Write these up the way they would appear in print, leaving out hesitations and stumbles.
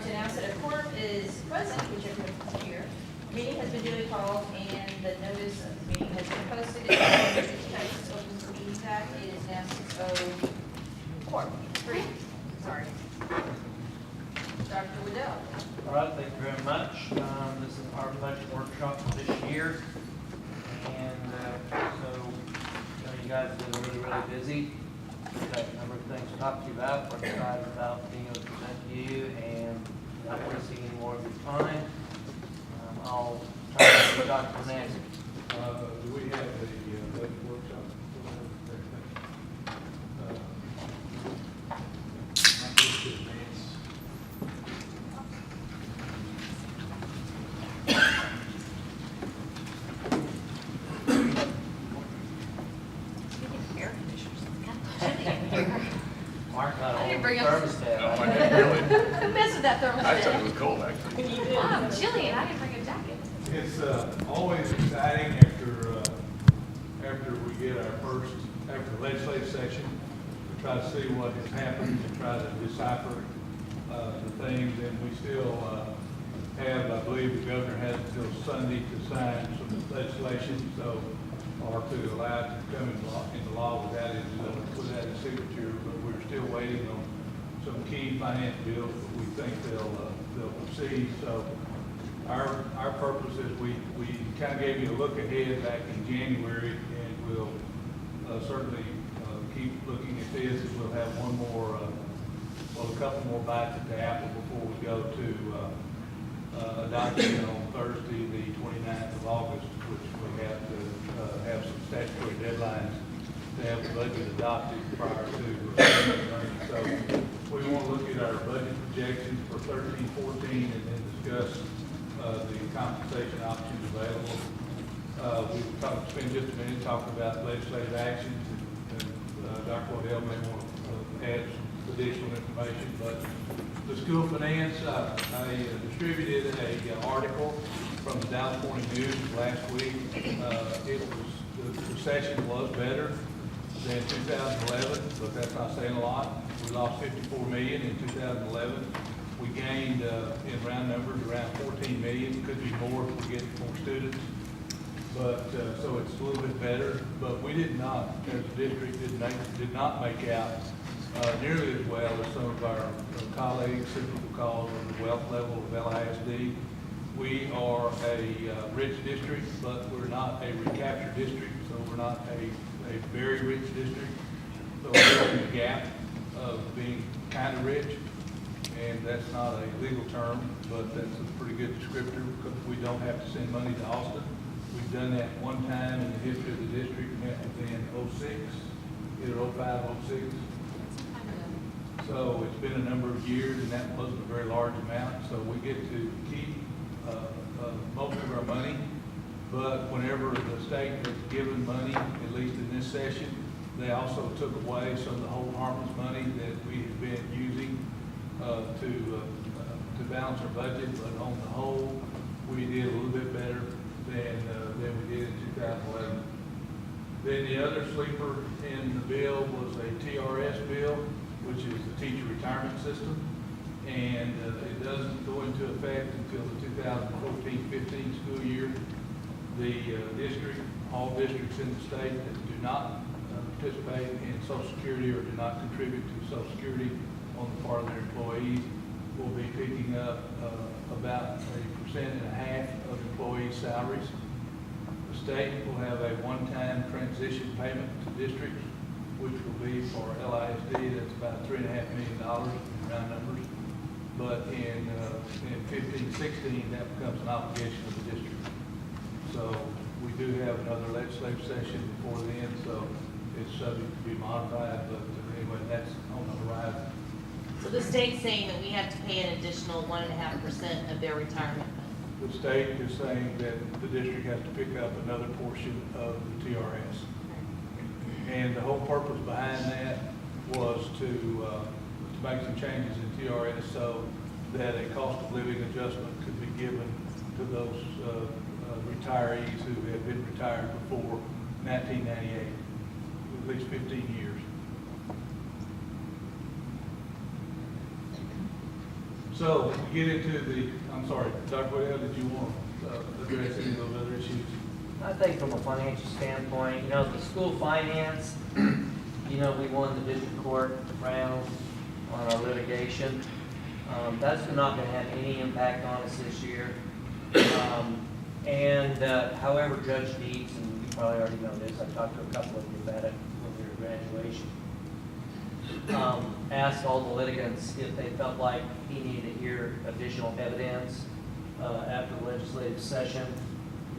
to announce that a quorum is present, which everyone's here. Meeting has been duly called and the notice of the meeting has been posted. In accordance with the Texas Open Meetings Act, it is now 6:04. Sorry. Dr. Waddell. All right, thank you very much. This is our budget workshop for this year. And you guys have been really busy. We've got a number of things to talk to you about. We're excited about being able to present to you and not wasting any more of your time. I'll try to get Dr. Nancy. Do we have a budget workshop? Mark got I didn't a bring up- thermostat. No, I didn't really. Who messed with that thermostat? I thought it was cold, actually. You did. Oh, Jillian, I didn't bring a jacket. It's always exciting after we get our first, after the legislative session, to try to see what has happened and try to decipher the things. And we still have, I believe the governor has until Sunday to sign some legislation, so, or to allow it to come into law without his signature. But we're still waiting on some key finance bills that we think they'll proceed. So our purpose is we kind of gave you a look ahead back in January, and we'll certainly keep looking at this, and we'll have a couple more bites at the apple before we go to adoption on Thursday, the 29th of August, which we have to have some statutory deadlines to have the budget adopted prior to. So we want to look at our budget projections for 13-14 and then discuss the compensation options available. We've spend just a minute talking about legislative actions, and Dr. Waddell may want to add some additional information. But the school finance, I distributed an article from the Dallas Morning News last week. The session was better than 2011, but that's not saying a lot. We lost $54 million in 2011. We gained, in round numbers, around 14 million. Could be more if we get more students. But so it's a little bit better. But we did not, as a district, did not make out nearly as well as some of our colleagues simply because of the wealth level of LISD. We are a rich district, but we're not a recapture district, so we're not a very rich district. So we're in the gap of being kind of rich. And that's not a legal term, but that's a pretty good descriptor because we don't have to send money to Austin. We've done that one time in the history of the district, and that was in '06, either '05, '06. So it's been a number of years, and that wasn't a very large amount. So we get to keep most of our money, but whenever the state has given money, at least in this session, they also took away some of the whole harmless money that we have been using to balance our budget. But on the whole, we did a little bit better than we did in 2011. Then the other sleeper in the bill was a TRS bill, which is the teacher retirement system, and it doesn't go into effect until the 2014-15 school year. The district, all districts in the state that do not participate in Social Security or do not contribute to Social Security on the part of their employees will be picking up about 1.5% of employees' salaries. The state will have a one-time transition payment to districts, which will be for LISD. That's about $3.5 million in round numbers. But in 15-16, that becomes an obligation of the district. So we do have another legislative session before then, so it's subject to be modified. But anyway, that's on the horizon. So the state's saying that we have to pay an additional 1.5% of their retirement fund. The state is saying that the district has to pick up another portion of the TRS. And the whole purpose behind that was to make some changes in TRS so that a cost of living adjustment could be given to those retirees who have been retired before 1998, at least 15 years. So we get into I'm sorry, Dr. Waddell, did you want to address any of those other issues? I think from a financial standpoint, the school finance, we won the district court round on our litigation. That's not going to have any impact on us this year. However, Judge Deeds, and you probably already know this, I talked to a couple of you about it when we were at graduation, asked all the litigants if they felt like he needed to hear additional evidence after the legislative session,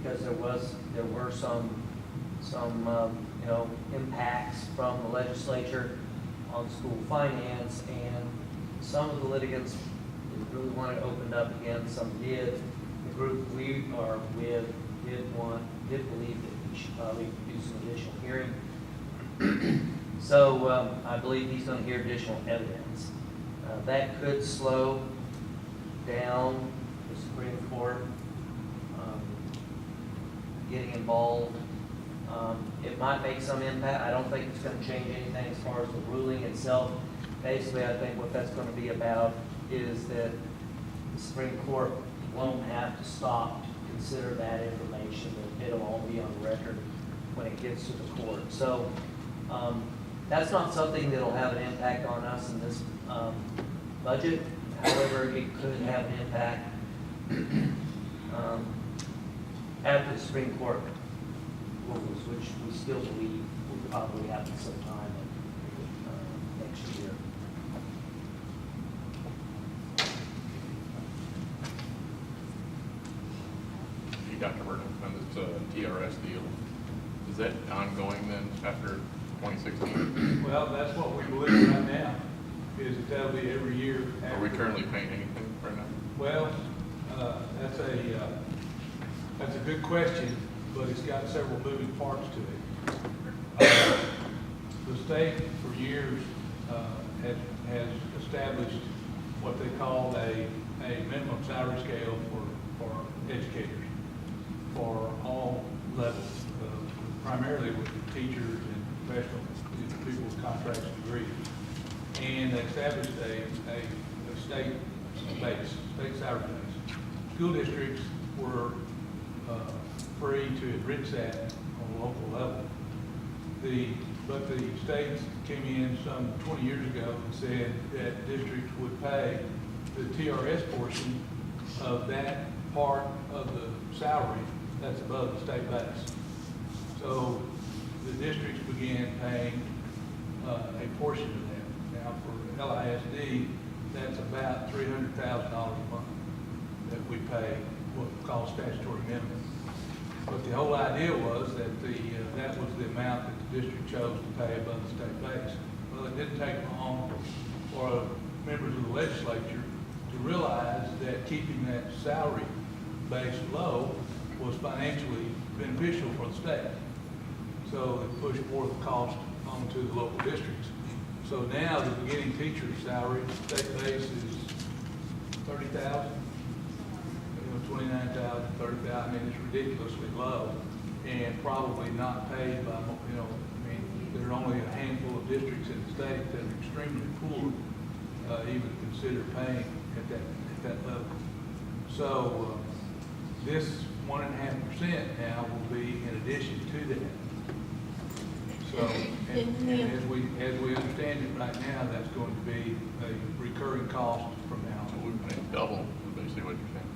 because there were some impacts from the legislature on school finance, and some of the litigants really wanted it opened up again, some did. The group we are with did believe that we should probably do some additional hearing. So I believe he's going to hear additional evidence. That could slow down the Supreme Court getting involved. It might make some impact. I don't think it's going to change anything as far as the ruling itself. Basically, I think what that's going to be about is that the Supreme Court won't have to stop to consider that information, that it'll all be on record when it gets to the court. So that's not something that'll have an impact on us in this budget. However, it could have an impact after the Supreme Court rules, which we still believe will probably happen sometime next year. Hey, Dr. Burton, on this TRS deal, is that ongoing then after 2016? Well, that's what we believe right now, is that that'll be every year. Are we currently paying anything right now? Well, that's a good question, but it's got several moving parts to it. The state for years has established what they call a minimum salary scale for educators for all levels, primarily with teachers and professional people with contracts and degrees. And they established a state salary base. School districts were free to enrich that on a local level. But the states came in some 20 years ago and said that districts would pay the TRS portion of that part of the salary that's above the state base. So the districts began paying a portion of that. Now for LISD, that's about $300,000 a month that we pay what we call statutory minimum. But the whole idea was that that was the amount that the district chose to pay above the state base. Well, it didn't take long for members of the legislature to realize that keeping that salary base low was financially beneficial for the state. So it pushed more of the cost onto the local districts. So now the beginning teacher's salary, state base is $30,000. 29,000, 30,000, I mean, it's ridiculously low and probably not paid by, there are only a handful of districts in the state that are extremely poor, even consider paying at that level. So this 1.5% now will be in addition to that. So, and as we understand it right now, that's going to be a recurring cost from now So on. we're paying double, is basically what you're saying.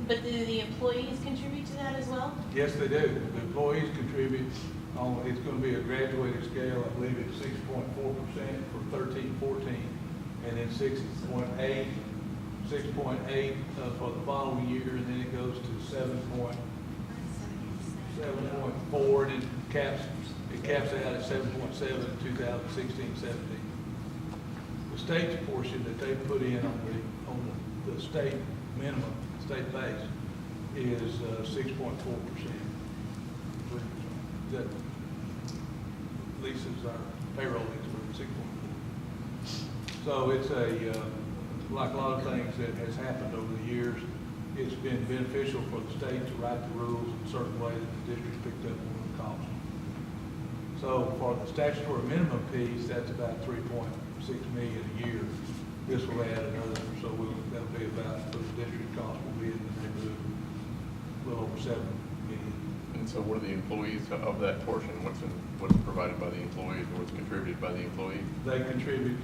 But do the employees contribute to that as well? Yes, they do. The employees contribute. It's going to be a graduated scale. I believe it's 6.4% for 13-14, and then 6.8 for the following year, and then it goes to 7.4, and it caps out at 7.7 in 2016-17. The state's portion that they put in on the state minimum, state base, is 6.4%. That Lisa's our payroll expert, 6.4. So it's like a lot of things that has happened over the years, it's been beneficial for the state to write the rules in a certain way that the district picked up on the cost. So for the statutory minimum piece, that's about $3.6 million a year. This will add another, so that'll be 7 million. And so what are the employees of that portion? What's provided by the employees or what's contributed by the employees? They contribute,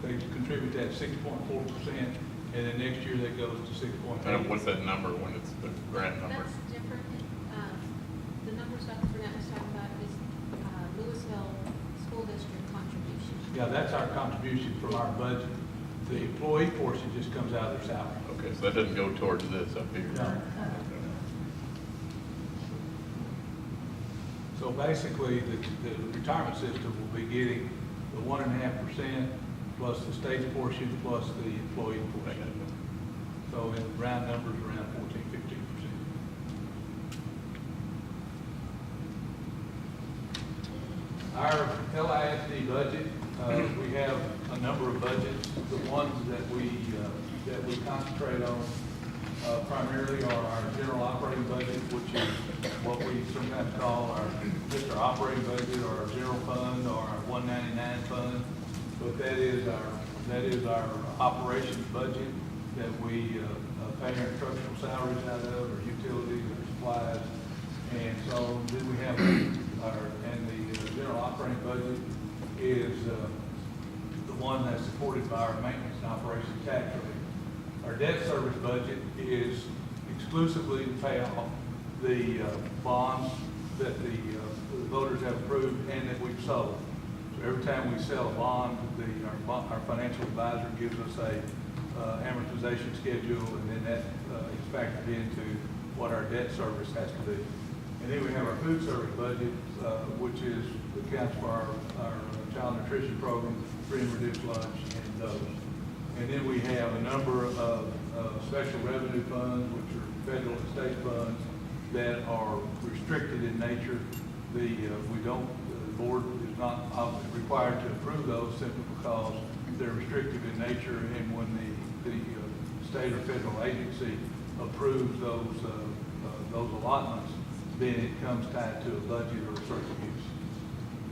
they contribute that 6.4%, and then next year that goes to 6.8. And what's that number when it's the grant number? That's different. The numbers Dr. Burnett was talking about is Lewisville School District contribution. Yeah, that's our contribution from our budget. The employee portion just comes out of their salary. Okay, so that doesn't go towards this up here? No. So basically, the retirement system will be getting the 1.5% plus the state portion plus the employee portion. So in round numbers, around 14–15%. Our LISD budget, we have a number of budgets. The ones that we concentrate on primarily are our general operating budget, which is what we sometimes call just our operating budget or our general fund or our 199 fund. But that is our operations budget that we pay our instructional salaries out of, our utilities, our supplies. And so then we have the general operating budget is the one that's supported by our maintenance and operation tax rate. Our debt service budget is exclusively to pay off the bonds that the voters have approved and that we've sold. So every time we sell a bond, our financial advisor gives us a amortization schedule, and then that is factored into what our debt service has to be. And then we have our food service budget, which accounts for our child nutrition program, free and reduced lunch, and those. And then we have a number of special revenue funds, which are federal and state funds that are restricted in nature. The board is not required to approve those simply because they're restrictive in nature, and when the state or federal agency approves those allotments, then it comes tied to a budget or a certain use.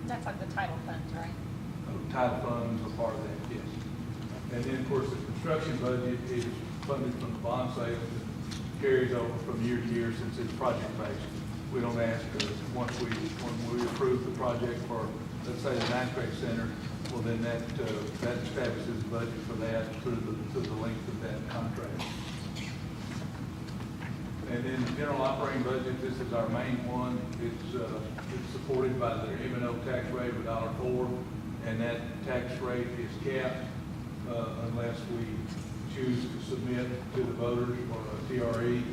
That's like the title funds, right? Title funds are part of that, yes. And then, of course, the construction budget is funded from the bond sales that carries over from year to year since it's project-based. We don't ask, when we approve the project for, let's say, the ninth grade center, well, then that establishes the budget for that through the length of that contract. And then the general operating budget, this is our main one. It's supported by the M&O tax rate of $1.04, and that tax rate is capped unless we choose to submit to the voters for a TRE.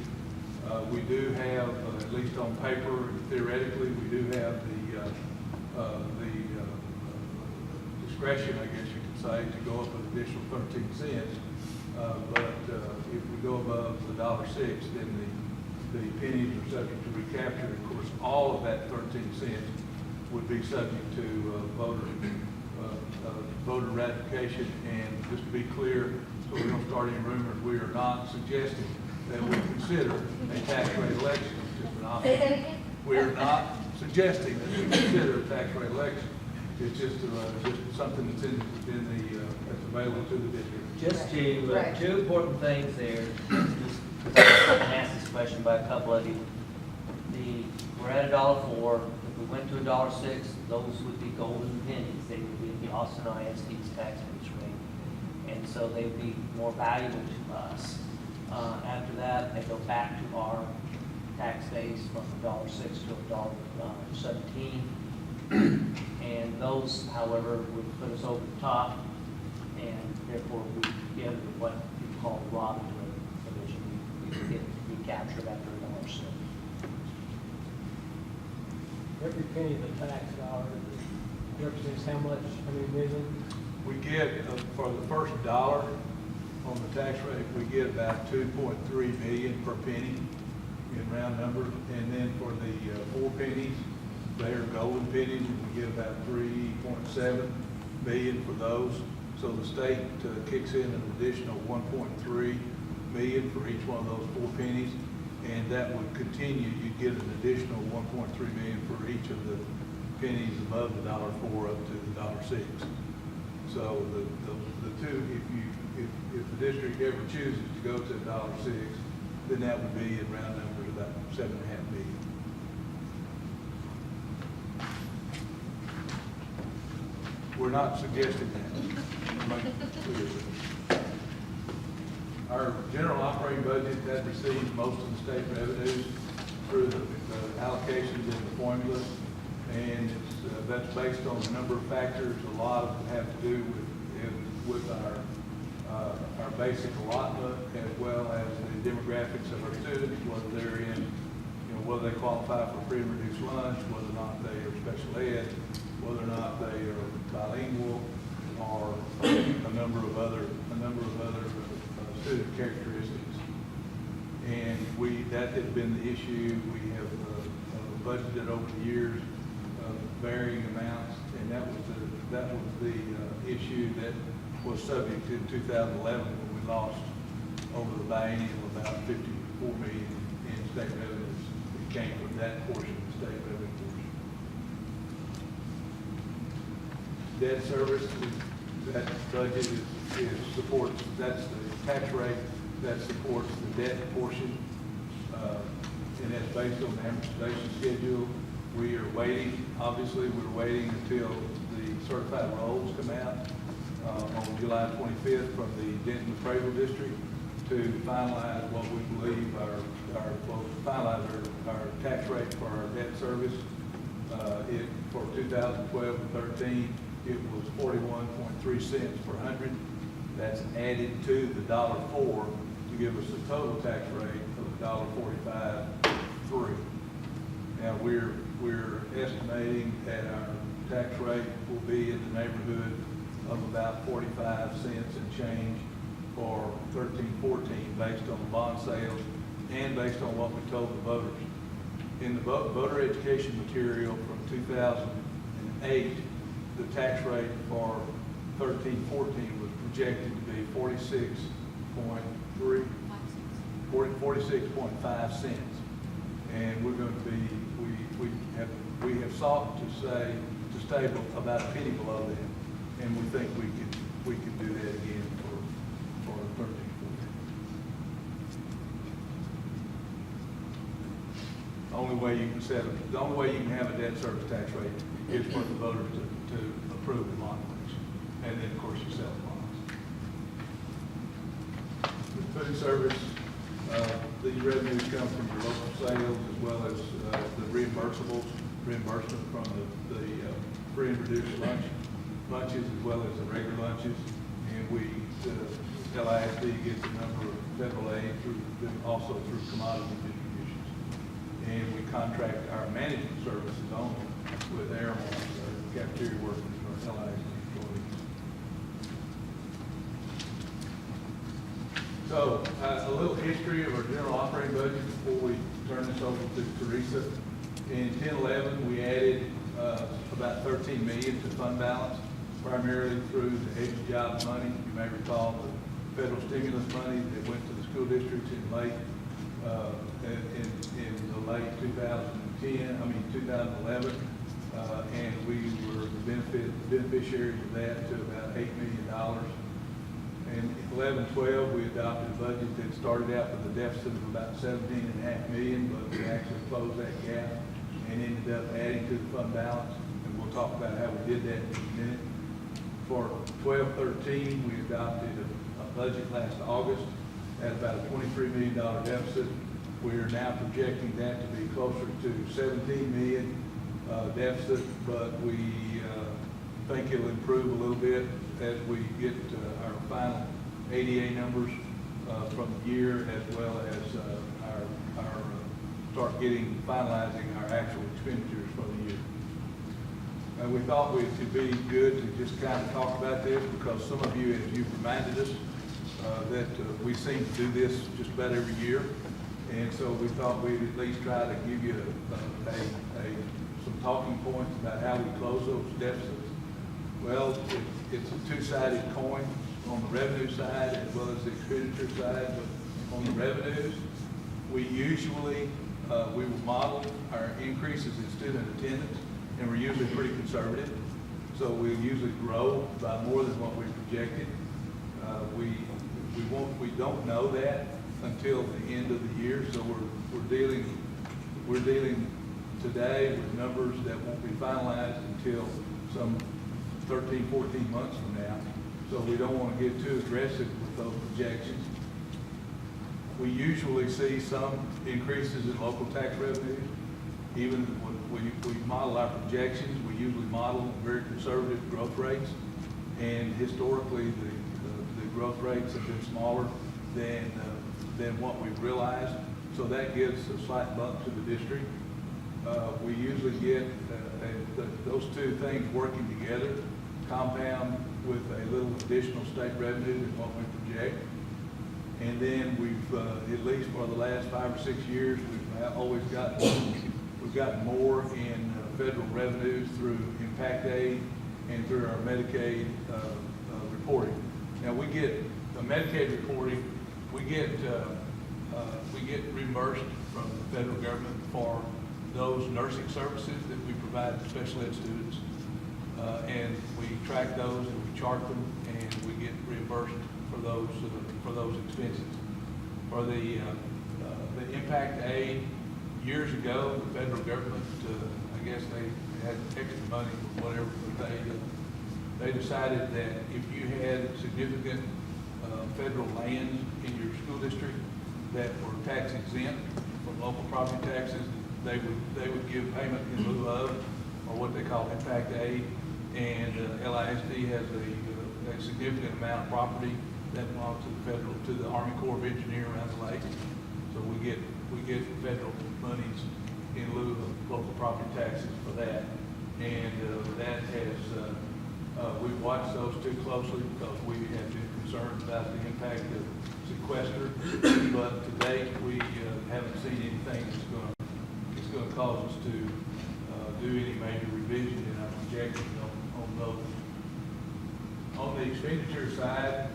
We do have, at least on paper, theoretically, we do have the discretion, I guess you could say, to go up an additional 13 cents. But if we go above the $1.06, then the pennies are subject to recapture. Of course, all of that 13 cents would be subject to voter ratification. And just to be clear, so we don't start any rumors, we are not suggesting that we consider a tax rate election. It's just an option. We are not suggesting that we consider a tax rate election. It's just something that's that's available to the district. Just to, Right. two important things there, just because I've been asked this question by a couple of you. We're at $1.04. If we went to $1.06, those would be golden pennies. They would be the Austin ISD's tax base rate. And so they would be more valuable to us. After that, they go back to our tax base from $1.06 to $1.17. And those, however, would put us over the top, and therefore we get what you call Robin Hood provision. We would get recaptured after $1.06. Every penny of the tax dollar represents how much, how many million? We get, for the first dollar on the tax rate, we get about 2.3 million per penny in round numbers. And then for the 4 pennies, they are golden pennies, and we get about 3.7 million for those. So the state kicks in an additional 1.3 million for each one of those 4 pennies. And that would continue. You'd get an additional 1.3 million for each of the pennies above the $1.04 up to the $1.06. So the two, if the district ever chooses to go to $1.06, then that would be in round numbers about $7.5 million. We're not suggesting that. Make it clear. Our general operating budget that receives most of the state revenues through the allocations in the formula, and that's based on a number of factors. A lot of them have to do with our basic allotment, as well as the demographics of our students, whether they're in, whether they qualify for free and reduced lunch, whether or not they are special ed, whether or not they are bilingual, or a number of other student characteristics. And that has been the issue. We have budgeted over the years varying amounts, and that was the issue that was subject in 2011 when we lost over the biennium about $54 million in state revenues. It came from that portion of the state revenue portion. Debt service, that budget supports, that's the tax rate that supports the debt portion, and that's based on the amortization schedule. We are waiting, obviously, we're waiting until the certified rolls come out on July 25th from the Denton Appraisal District to finalize what we believe finalize our tax rate for our debt service. For 2012 and 13, it was 41.3 cents per hundred. That's added to the $1.04 to give us a total tax rate of $1.45.3. Now we're estimating that our tax rate will be in the neighborhood of about 45 cents and change for 13-14 based on the bond sales and based on what we told the voters. In the voter education material from 2008, the tax rate for 13-14 was projected to be 46.5 cents. And we're going to be, we have sought to stay about a penny below that, and we think we can do that again for 13-14. The only way you can have a debt service tax rate is for the voters to approve the bond election, and then of course you sell the bonds. The food service, these revenues come from your local sales as well as the reimbursement from the free and reduced lunches as well as the regular lunches, and the LISD gets a number of federal aid also through commodity distributions, and we contract our management services only with Airmark, cafeteria workers, or LISD employees. So, a little history of our general operating budget before we turn this over to Teresa. In 10-11, we added about $13 million to fund balance, primarily through the Edge Jobs money. You may recall the federal stimulus money that went to the school districts in late 2011, and we were the beneficiaries of that to about $8 million. In 11-12, we adopted a budget that started out with a deficit of about $17.5 million, but we actually closed that gap and ended up adding to the fund balance, and we'll talk about how we did that in a minute. For 12-13, we adopted a budget last August at about a $23 million deficit. We are now projecting that to be closer to $17 million deficit, but we think it'll improve a little bit as we get our final ADA numbers from the year, as well as our start finalizing our actual expenditures for the year. And we thought it would be good to just kind of talk about this because some of you, as you've reminded us, that we seem to do this just about every year. And so we thought we'd at least try to give you some talking points about how we close those deficits. Well, it's a two-sided coin on the revenue side as well as the expenditure side. But on the revenues, we usually we will model our increases in student attendance, and we're usually pretty conservative. So we usually grow by more than what we projected. We don't know that until the end of the year. So we're dealing today with numbers that won't be finalized until some 13, 14 months from now. So we don't want to get too aggressive with those projections. We usually see some increases in local tax revenues. Even when we model our projections, we usually model very conservative growth rates. And historically, the growth rates have been smaller than what we've realized. So that gives a slight bump to the district. We usually get those two things working together, compound with a little additional state revenue than what we project. And then we've, at least for the last 5 or 6 years, we've always gotten more in federal revenues through impact aid and through our Medicaid reporting. Now we get the Medicaid reporting, we get reimbursed from the federal government for those nursing services that we provide to special ed students. And we track those and we chart them, and we get reimbursed for those expenses. For the impact aid, years ago, the federal government, I guess they had extra money or whatever, but they decided that if you had significant federal lands in your school district that were tax exempt from local property taxes, they would give payment in lieu of, or what they call impact aid. And LISD has a significant amount of property that belongs to the Army Corps of Engineers around the lake. So we get federal monies in lieu of local property taxes for that. And that has, we've watched those too closely because we have been concerned about the impact of sequester. But to date, we haven't seen anything that's going to cause us to do any major revision in our projections on those. On the expenditure side,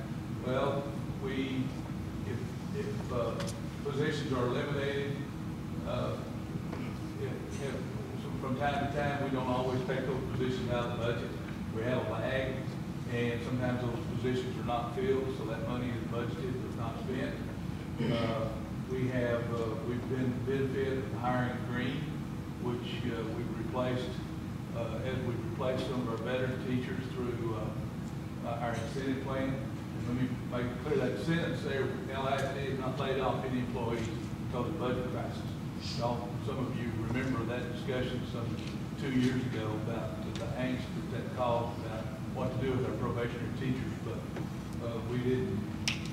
well, if positions are eliminated, from time to time, we don't always take those positions out of the budget. We have a lag, and sometimes those positions are not filled, so that money is budgeted but not spent. We've been benefited from hiring green, which we've replaced, as we've replaced some of our veteran teachers through our incentive plan. And let me make it clear that sentence there, LISD has not laid off any employees because of the budget crisis. Some of you remember that discussion some 2 years ago about the angst that caused about what to do with our probationary teachers, but we didn't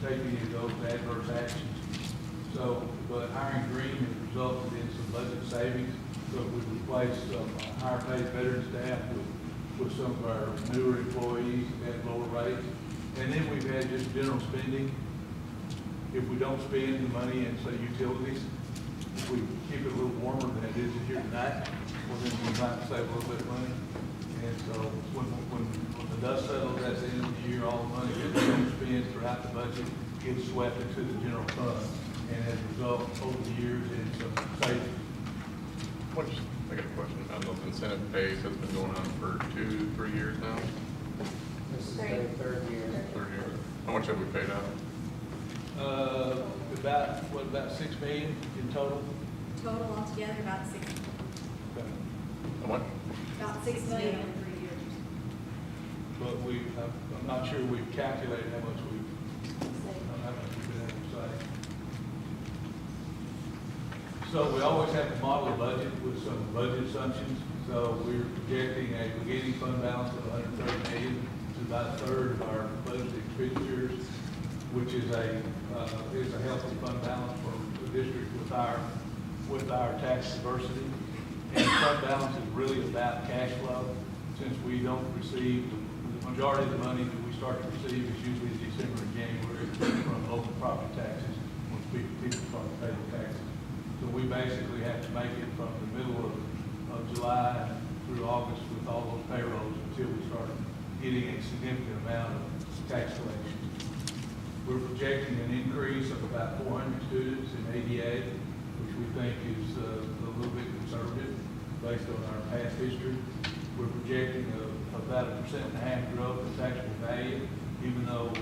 take any of those adverse actions. So, but hiring green has resulted in some budget savings, but we've replaced some higher paid veteran staff with some of our newer employees at lower rates. And then we've had just general spending. If we don't spend the money in, say, utilities, if we keep it a little warmer than it is here tonight, well, then we might save a little bit of money. And so when the dust settles at the end of the year, all the money that we don't spend throughout the budget gets swept into the general fund. And as a result, over the years, in some savings. I got a question on those incentive pays that's been going on for 2-3 years now. This is their third year. 3 years. How much have we paid out? About $6 million in total. Total altogether, about six, How much? about $6 million in 3 years. But I'm not sure we've calculated how much we've been able to save. So we always have to model a budget with some budget assumptions. So we're projecting a beginning fund balance of $130 million, which is about a third of our budgeted expenditures, which is a healthy fund balance for the district with our tax diversity. And the fund balance is really about cash flow, since we don't receive the majority of the money that we start to receive is usually December and January from local property taxes when people start to pay the taxes. So we basically have to make it from the middle of July through August with all those payrolls until we start getting a significant amount of tax collection. We're projecting an increase of about 400 students in ADA, which we think is a little bit conservative based on our past history. We're projecting about 1.5% growth in taxable value, even though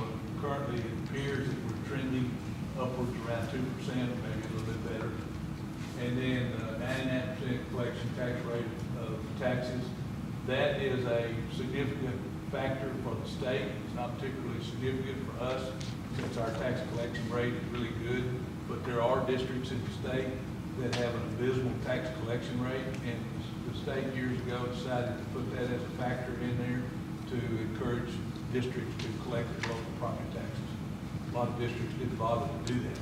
currently it appears that we're trending upwards around 2%, maybe a little bit better. And then 99% collection tax rate of taxes. That is a significant factor for the state. It's not particularly significant for us since our tax collection rate is really good. But there are districts in the state that have an abysmal tax collection rate, and the state years ago decided to put that as a factor in there to encourage districts to collect their local property taxes. A lot of districts didn't bother to do that.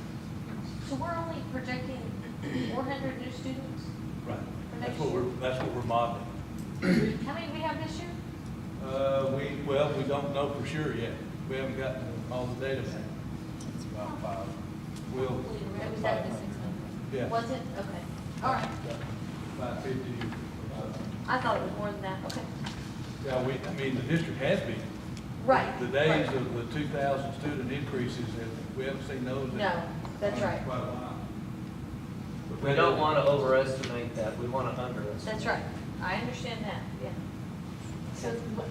So we're only projecting 400 new students? Right. For That's next what year? that's what we're modeling. How many do we have this year? We don't know for sure yet. We haven't gotten all the data back. It's about 5. We'll. It was at the 600. Yeah. Was it? Okay. All right. 550. I thought it was more than that. Okay. Yeah, I mean, the district has been. Right. The days right. of the 2,000 student increases, we haven't seen those. in No, that's right. Quite a while. But We that don't is- want to overestimate that, we want to underestimate. That's right. I understand that, yeah. So what,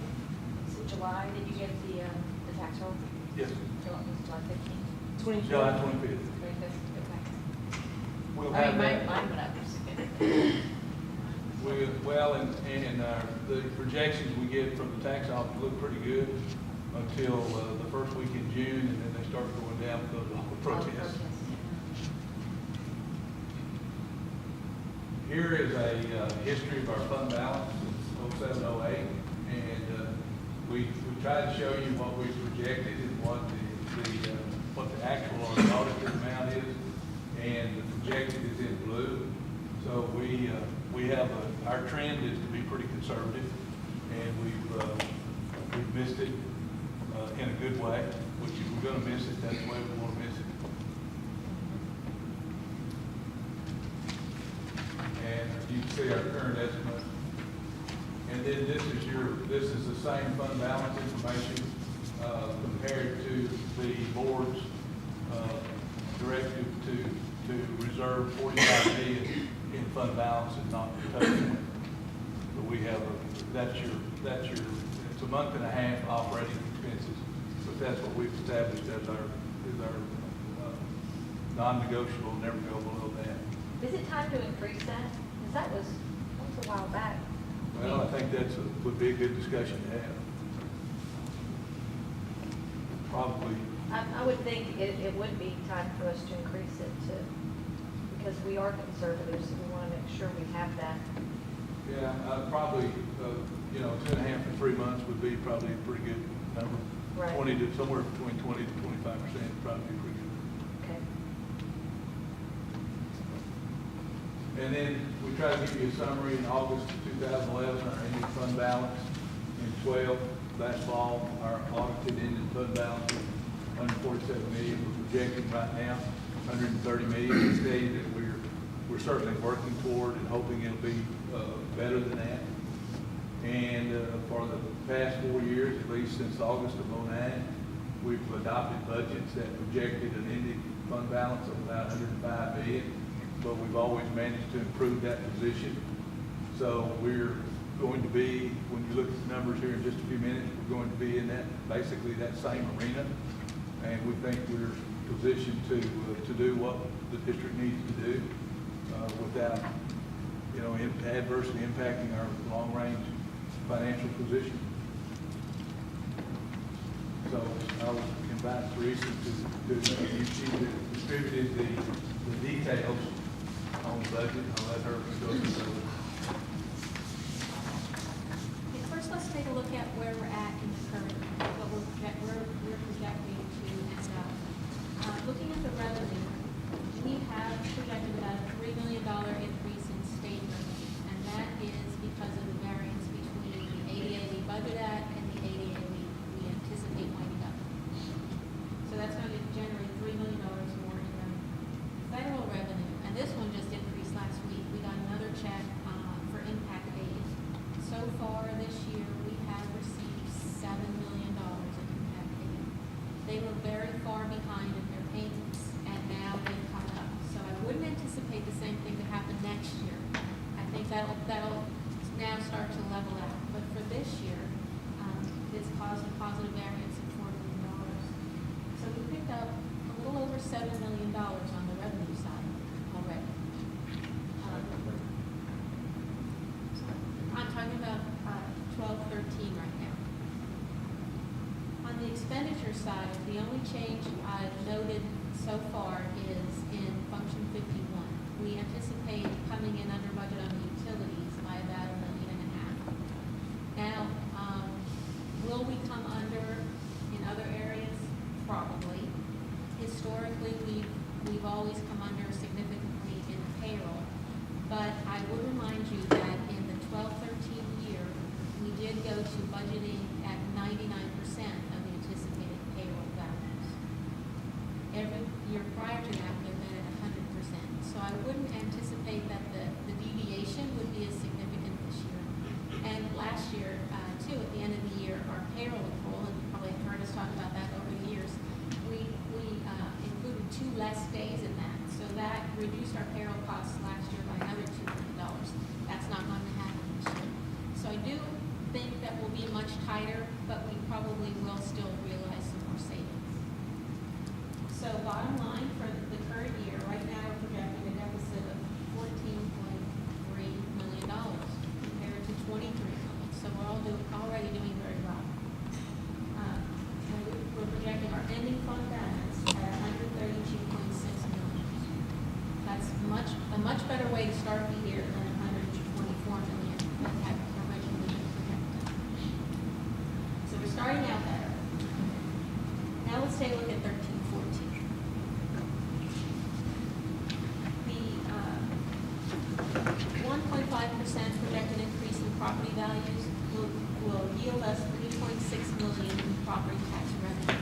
is it July that you get the tax roll? Yes, July 15th? July 25th. 25th, okay. We'll I have mean, that. mine went up significantly. Well, and the projections we get from the tax office look pretty good until the first week in June, and then they start going down because of all the protests. Here is a history of our fund balance since 07, 08, and we tried to show you what we projected and what the actual or the audited amount is, and the projected is in blue. So we have our trend is to be pretty conservative, and we've missed it in a good way. Which if we're going to miss it, that's the way we want to miss it. And you can see our current estimate. And then this is the same fund balance information compared to the board's directive to reserve 45 million in fund balance and not touch it. But we have that's your, it's a month and a half operating expenses, but that's what we've established as our non-negotiable, never go below that. Is it time to increase that? Because that was a while back. Well, I think would be a good discussion to have. Probably, I would think it would be time for us to increase it to, because we are conservative, so we want to make sure we have that. yeah, probably, 2.5 to 3 months would be probably a pretty good number. Right. Somewhere between 20 to 25% would probably be pretty good. Okay. And then we try to give you a summary in August of 2011, our ending fund balance. In 12, last fall, our audited ending fund balance was 147 million. We're projecting right now 130 million. We say that we're certainly working toward and hoping it'll be better than that. And for the past 4 years, at least since August of 2009, we've adopted budgets that projected an ending fund balance of about 105 million. But we've always managed to improve that position. So we're going to be, when you look at the numbers here in just a few minutes, we're going to be in that, basically that same arena. And we think we're positioned to do what the district needs to do without, adversely impacting our long-range financial position. So I would invite Teresa she distributed the details on the budget. I'll let her go through those. Okay, first, let's take a look at where we're at in the current, what we're projecting to end up. Looking at the revenue, we have projected about a $3 million increase in state revenue, and that is because of the variance between the ADA we budget at and the ADA we anticipate winding up. So that's going to generate $3 million more in the federal revenue, and this one just increased last week. We got another check for impact aid. So far this year, we have received $7 million in impact aid. They were very far behind in their payments, and now they've caught up. So I wouldn't anticipate the same thing to happen next year. I think that'll now start to level out. But for this year, it's caused a positive variance of $4 million. So we picked up a little over $7 million right now. On the expenditure side, the only change I've noted so far is in function 51. We anticipate coming in under budget on the utilities by about $1.5 million. Now, will we come under in other areas? Probably. Historically, we've always come under significantly in payroll, but I would remind you that in the 12-13 year, we did go to budgeting at 99% of the anticipated payroll values. Every year prior to that, we've been at 100%. So I wouldn't anticipate that the deviation would be as significant this year. And last year, too, at the end of the year, our payroll accrual, and you probably have heard us talk about that over the years, we included 2 less days in that. So that reduced our payroll costs last year by another $2 million. That's not going to happen this year. So I do think that we'll be much tighter, but we probably will still realize some more savings. So bottom line for the current year, right now we're projecting a deficit of $14.3 million compared to $23 million. So we're already doing very well. And we're projecting our ending fund balance at $132.6 million. That's a much better way to start the year than $124 million that had originally been projected. So we're starting out better. Now let's take a look at 13-14. The 1.5% projected increase in property values will yield us $3.6 million in property tax revenue.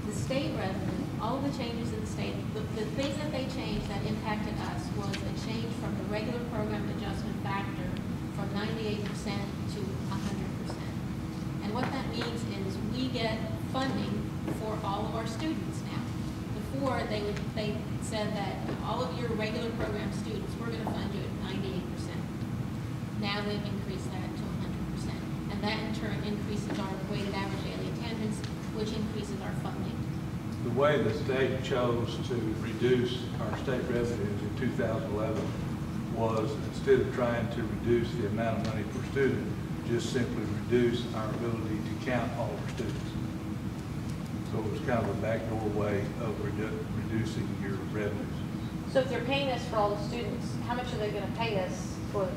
The state revenue, all of the changes in the state, the thing that they changed that impacted us was a change from the regular program adjustment factor from 98% to 100%. And what that means is we get funding for all of our students now. Before, they said that all of your regular program students, we're going to fund you at 98%. Now they've increased that to 100%. And that in turn increases our weighted average daily attendance, which increases our funding. The way the state chose to reduce our state revenues in 2011 was, instead of trying to reduce the amount of money per student, just simply reduce our ability to count all of our students. So it was kind of a backdoor way of reducing your revenues. So if they're paying us for all the students, how much are they gonna pay us for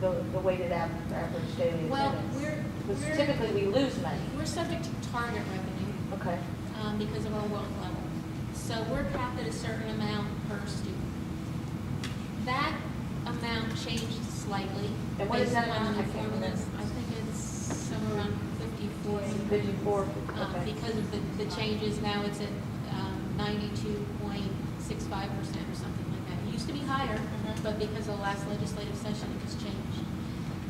the weighted average daily Well, attendance? Because we're typically we lose money. We're subject to target revenue. Okay. Because of our wealth level. So we're capped at a certain amount per student. That amount changed slightly. And what is that based on amount? the I can't formulas. remember. I think it's somewhere around 54. 54, okay. Because of the changes, now it's at 92.65% or something like that. It used to be higher, but because of the last legislative session, it was changed.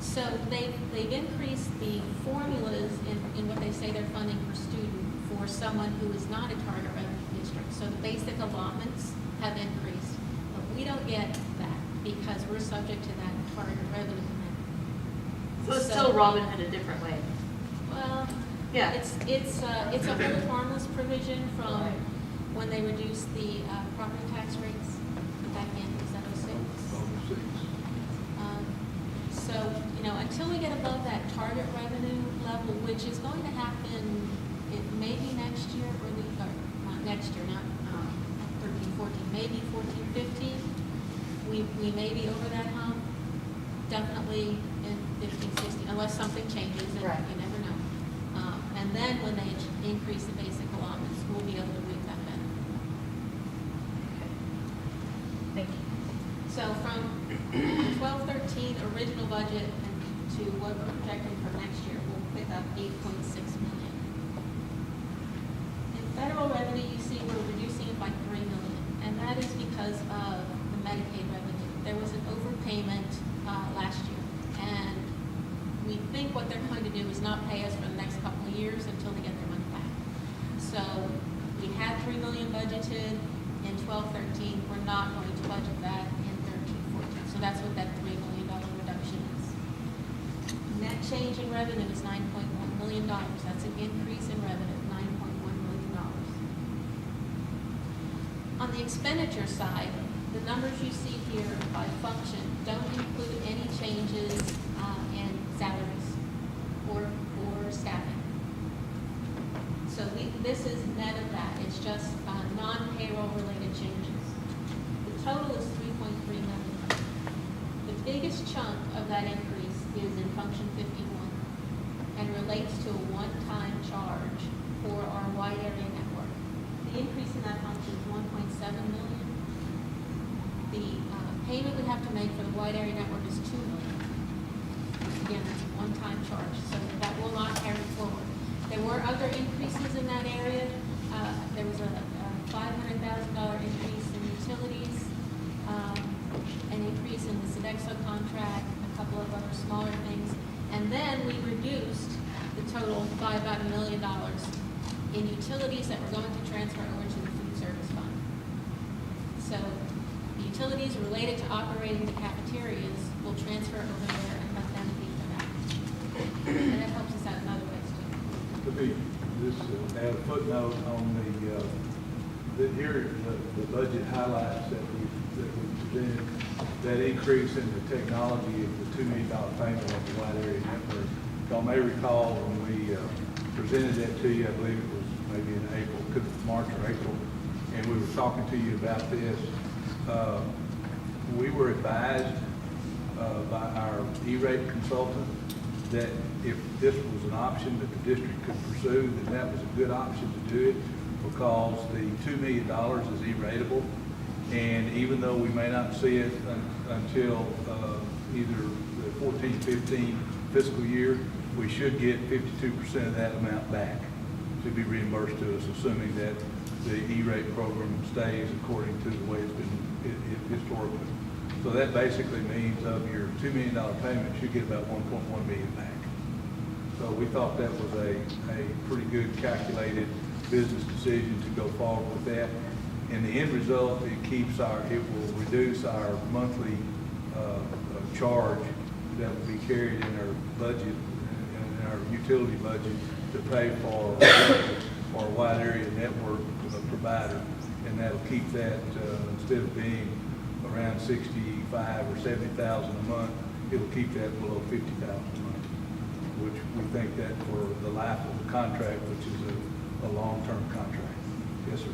So they've increased the formulas in what they say they're funding per student for someone who is not a target revenue district. So the basic allotments have increased, but we don't get that because we're subject to that target revenue limit. So it's still Robin Hood a different way. Well, Yeah. it's a hold harmless provision from when they reduced the property tax rates back in 2006. Overseas. So, until we get above that target revenue level, which is going to happen maybe next year, or not next year, not 13, 14, maybe 14, 15, we may be over that hump, definitely in 15, 16, unless something changes, and Right. you never know. And then when they increase the basic allotments, we'll be able to reap that benefit. Thank you. So from 12-13 original budget to what we're projecting for next year, we'll pick up $8.6 million. In federal revenue, you see we're reducing it by $3 million, and that is because of the Medicaid revenue. There was an overpayment last year, and we think what they're going to do is not pay us for the next couple of years until they get their money back. So we had $3 million budgeted in 12-13. We're not going to budget that in 13-14. So that's what that $3 million reduction is. Net change in revenue is $9.1 million. That's an increase in revenue, $9.1 million. On the expenditure side, the numbers you see here by function don't include any changes in salaries or staffing. So this is net of that, it's just non-payroll related changes. The total is 3.3 million. The biggest chunk of that increase is in function 51 and relates to a one-time charge for our wide area network. The increase in that function is 1.7 million. The payment we have to make for the wide area network is 2 million. Again, that's a one-time charge, so that will not carry forward. There were other increases in that area. There was a $500,000 increase in utilities, an increase in the Sodexo contract, a couple of other smaller things. And then we reduced the total by about $1 million in utilities that were going to transfer over to the food service fund. So the utilities related to operating the cafeterias will transfer over there and let them pay for that. And that helps us out in other ways too. To be, this, add a footnote on here, the budget highlights that we presented, that increase in the technology of the $2 million payment on the wide area network. Y'all may recall when we presented that to you, I believe it was maybe in April, could be March or April, and we were talking to you about this. We were advised by our E-rate consultant that if this was an option that the district could pursue, then that was a good option to do it, because the $2 million is E-rateable, and even though we may not see it until either the 14-15 fiscal year, we should get 52% of that amount back to be reimbursed to us, assuming that the E-rate program stays according to the way it's been historically. So that basically means of your $2 million payment, you get about $1.1 million back. So we thought that was a pretty good calculated business decision to go forward with that. And the end result, it will reduce our monthly charge that will be carried in our budget, in our utility budget, to pay for our wide area network provider. And that'll keep that, instead of being around 65 or 70,000 a month, it'll keep that below 50,000 a month, which we think that for the life of the contract, which is a long-term contract. Yes, sir.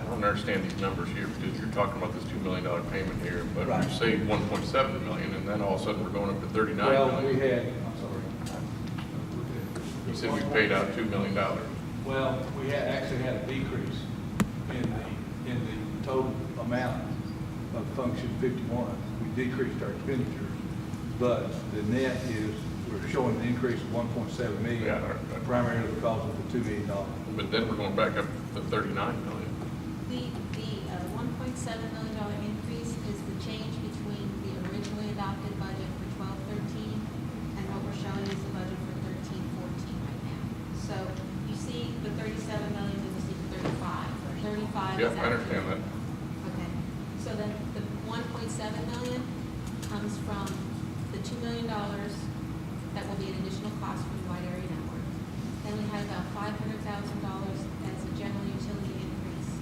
I don't understand these numbers here, because you're talking about this $2 million payment here, but Right. you saved 1.7 million, and then all of a sudden we're going up to 39 Well, million. I'm sorry. You said we paid out $2 million. Well, we actually had a decrease in the total amount of function 51. We decreased our expenditures, but the net is, we're showing an increase of 1.7 million, Yeah, right. primarily because of the $2 million. But then we're going back up to 39 million. The $1.7 million increase is the change between the originally adopted budget for 12-13 and what we're showing is the budget for 13-14 right now. So you see the 37 million, then you see the 35. 35 Yeah, is I understand that. Okay, so then the 1.7 million comes from the $2 million that will be an additional cost for the wide area network. Then we have about $500,000 as a general utility increase,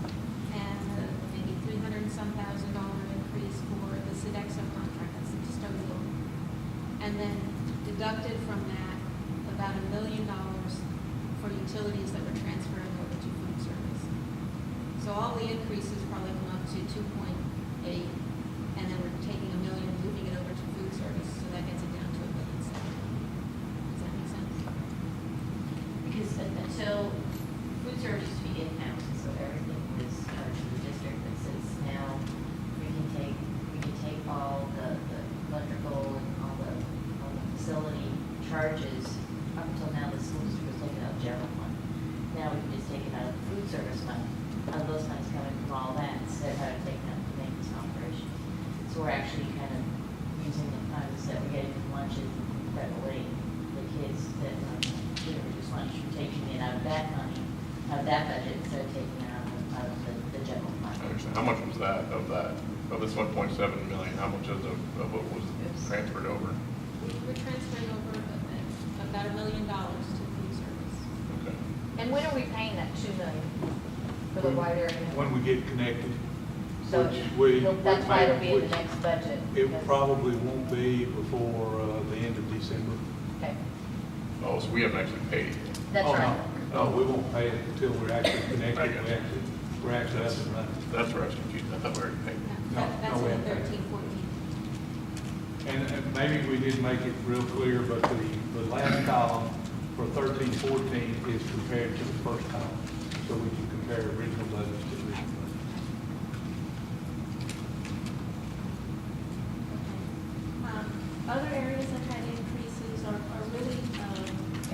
and maybe $300,000 increase for the Sodexo contract, that's the custodial. And then deducted from that, about $1 million for utilities that we're transferring over to food service. So all the increases probably come up to 2.8, and then we're taking $1 million, moving it over to food service, so that gets it down to $1.7 million. Does that make sense? Because until food service used to be in-house, so everything was charged to the district, but since now we can take all the electrical and all the facility charges, up until now, the school district was taking out general fund. Now we can just take it out of the food service fund, those funds coming from all that, instead of having to take it out of the maintenance and operations. So we're actually kind of using the funds that we're getting from lunches that way, the kids that reduce lunch, we're taking it out of that money, out of that budget, instead of taking it out of the general I fund. understand. How much was that, of this 1.7 million, how much of what was transferred over? We're transferring over about $1 million to food service. Okay. And when are we paying that $2 million for the wide area network? When we get connected. So Which we- that's why it'll be in the next budget. It because- probably won't be before the end of December. Okay, Oh, so we haven't actually paid it yet. that's Oh, right. No, we won't pay it until we're actually connected, I got you. we're actually up and running. That's where I was confused. I thought we already paid it. No, That's no, we in haven't. 13, 14. And maybe we didn't make it real clear, but the last column for 13-14 is compared to the first column. So we can compare original budgets to original budgets. Other areas that had increases are really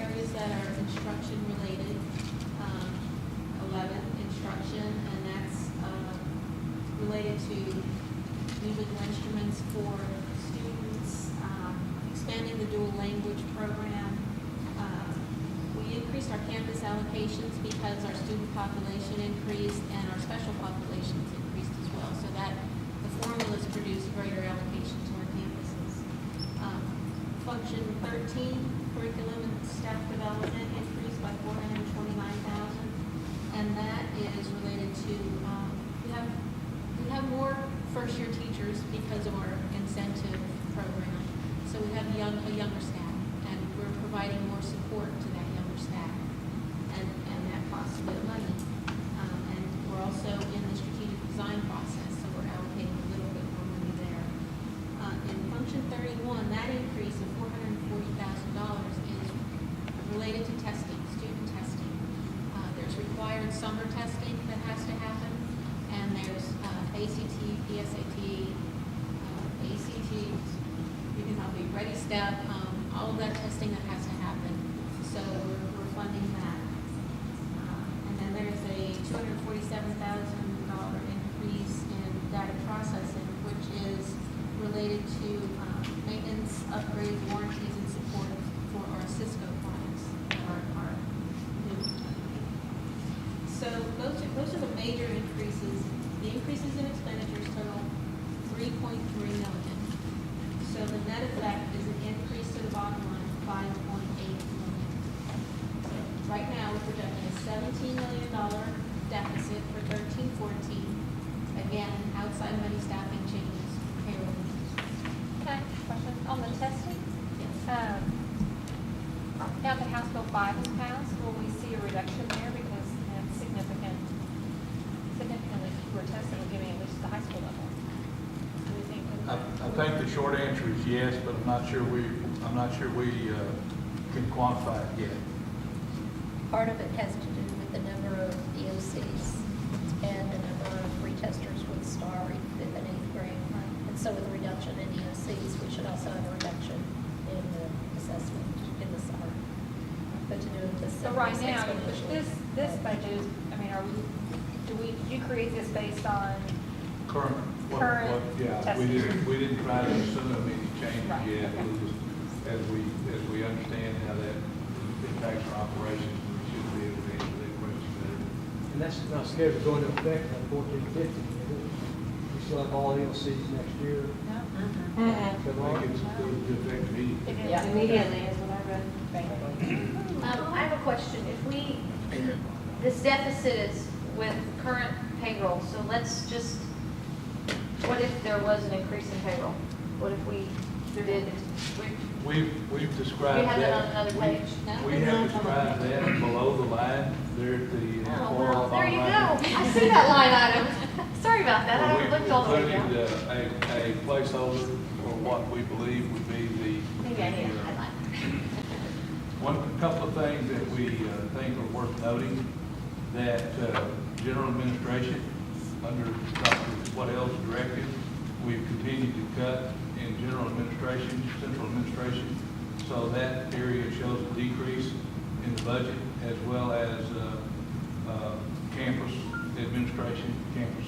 areas that are instruction related. 11, instruction, and that's related to musical instruments for students, expanding the dual language program. We increased our campus allocations because our student population increased and our special populations increased as well. So that the formulas produce greater allocation to our campuses. Function 13, curriculum and staff development increased by $429,000, and that is related to we have more first-year teachers because of our incentive program. So we have a younger staff, and we're providing more support to that younger staff, and that costs a bit of money. And we're also in the strategic design process, so we're allocating a little bit more money there. In function 31, that increase of $440,000 is related to testing, student testing. There's required summer testing that has to happen, and there's ACT, PSAT, ACT, you can help me, Ready Step, all of that testing that has to happen. So we're funding that. And then there's a $247,000 increase in data processing, which is related to maintenance, upgrades, warranties, and support for our Cisco clients, our new. So those are the major increases. The increases in expenditures total $3.3 million. So the net effect is an increase to the bottom line of $5.8 million. Right now, we're projecting a $17 million deficit for 13-14. Again, outside money, staffing changes, payroll. Okay, question on the testing? Yes. Now that House Bill 5 is passed, will we see a reduction there because it's significantly fewer testing we're giving at least at the high school level? Do we think? I think the short answer is yes, but I'm not sure we can quantify it yet. Part of it has to do with the number of EOCs and the number of retesters with STAR in 5th and 8th grade. And so with a reduction in EOCs, we should also have a reduction in the assessment in the summer. But to do it this So right now, this budget is, I mean, you create this based on, Current, yeah, we didn't try to assume any changes Right, yet. okay. It was as we understand how that impacts our operations, we should be able to answer that question better. And that's not scheduled to go into effect on 14-15, is it? We still have all ELCs next year. no? I think it's going to affect me. It is. Yeah. Immediately is what I read. I have a question. If this deficit is with current payroll, so let's just, what if there was an increase in payroll? What if we did, We've described we have that that. on another page? We have described that below the line there at the. Oh, far well, there you bottom go. line. I see that line item. Sorry about that. I haven't We've looked all the way down. included a placeholder for what we believe would be Maybe I need a the, highlight. a couple of things that we think are worth noting, that general administration, under Dr. Waddell's directive, we've continued to cut in general administration, central administration, so that area shows a decrease in the budget, as well as campus administration, campus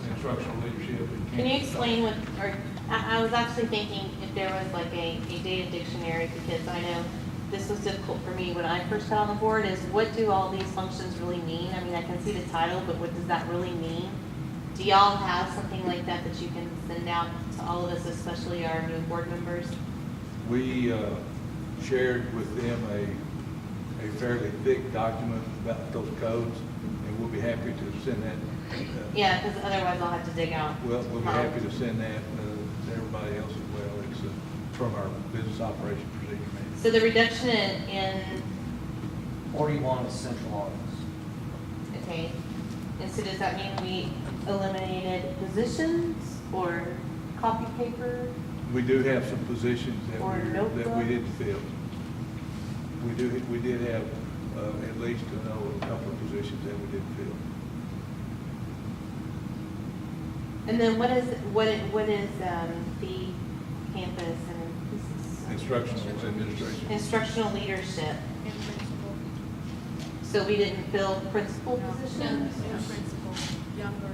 instructional leadership. And Can you campus explain what, or, I was actually thinking if there was like a data dictionary, because I know this was difficult for me when I first got on the board, is what do all these functions really mean? I mean, I can see the title, but what does that really mean? Do y'all have something like that that you can send out to all of us, especially our new board members? We shared with them a fairly thick document about those codes, and we'll be happy to send that. Yeah, because otherwise I'll have to dig out. We'll be happy to send that to everybody else as well. It's from our business operation procedure manual. So the reduction in 41 is central office. okay, and so does that mean we eliminated positions or copy paper? We do have some positions Or that we notebook. didn't fill. We did have at least a couple of positions that we didn't fill. And then what is the campus and Instructional administration. instructional leadership? And principal. So we didn't fill principal No, positions? no principal, younger.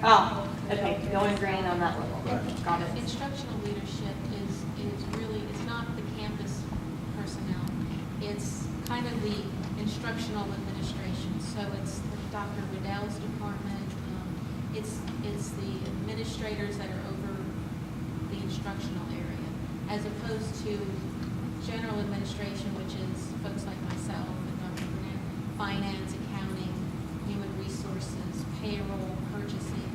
Oh, okay, going green on that level. Right. Got it. Instructional leadership is really, it's not the campus personnel. It's kind of the instructional administration. So it's Dr. Waddell's department. It's the administrators that are over the instructional area, as opposed to general administration, which is folks like myself and Dr. Burnett, finance, accounting, human resources, payroll, purchasing,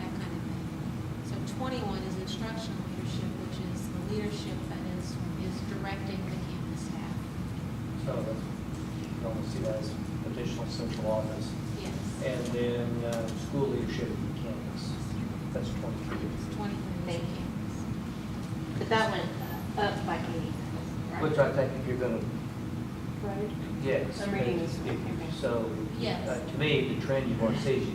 that kind of thing. So 21 is instructional leadership, which is the leadership that is directing the campus staff. So that's, you don't see that as additional central office. Yes. And then school leadership at the campus, that's 23. It's 23 Thank you. campus. But that went up by 80. right? Which I think if you're gonna, Right. yes. I'm reading this. if- Okay. So, Yes. to me, the trend you want to see is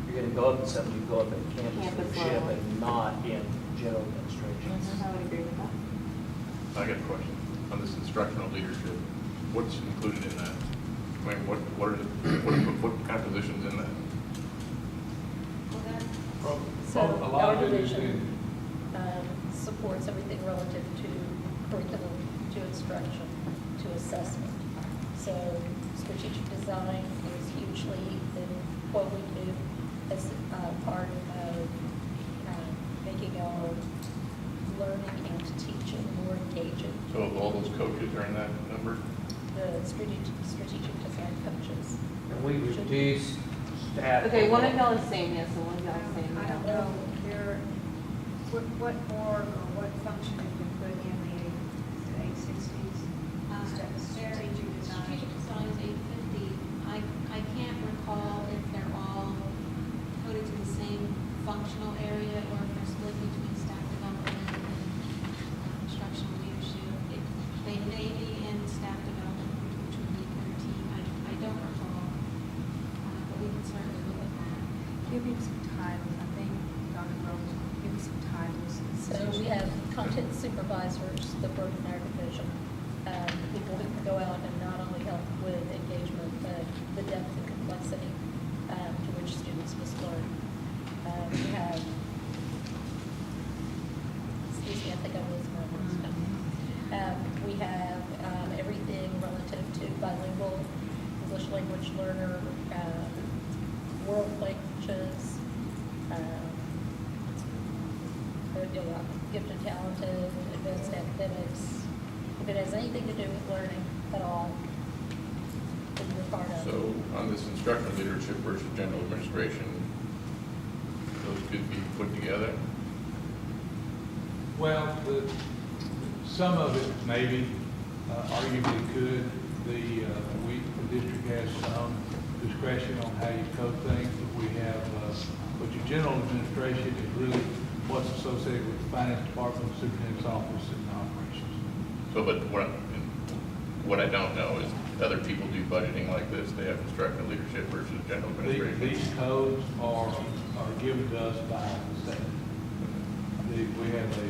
you're gonna go up in something, you go up in campus Campus leadership level. and not in general administration. I would agree with that. I got a question. On this instructional leadership, what's included in that? I mean, what kind of positions in that? So A lot our of it is division in, supports everything relative to curriculum, to instruction, to assessment. So strategic design is hugely in what we do as part of making our learning and teaching more engaging. So all those coaches are in that number? The strategic design coaches. And we reduce staff. Okay, one of y'all is saying yes, and one of y'all is saying I don't no. know, what org or what function have you put in the 860s? Strategic design. Strategic design is 850. I can't recall if they're all coded to the same functional area or if they're split between staff development and instructional leadership. They may be in staff development, which would be 13. I don't recall, but we can certainly look at that. Give me some titles, I think, Dr. Rose, give me some titles. So we have content supervisors that work in our division, people who can go out and not only help with engagement, but the depth and complexity to which students must learn. We have, excuse me, I think I was my words now. We have everything relative to bilingual, English language learner, world languages, gifted, talented, advanced academics. If it has anything to do with learning at all, then we're part of it. So on this instructional leadership versus general administration, those could be put together? well, some of it maybe arguably could. The district has some discretion on how you code things, but we have, but your general administration is really what's associated with the finance department, superintendent's office, and operations. So, but what I don't know is other people do budgeting like this. They have instructional leadership versus general administration. These codes are given to us by the state. We have a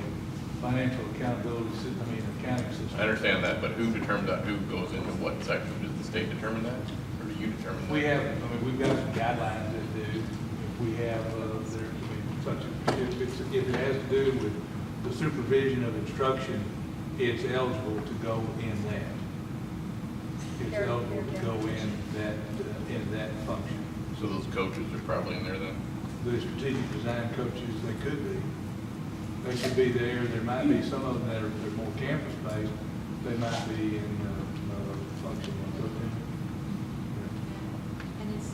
financial accountability system, accounting system. I understand that, but who determines that? Who goes into what section? Does the state determine that, or do you determine that? We have, we've got some guidelines that do. If we have, if it has to do with the supervision of instruction, it's eligible to go in that. It's eligible to go in that function. So those coaches are probably in there then? The strategic design coaches, they could be. They could be there. There might be some of them that are more campus-based. They might be in function. And it's,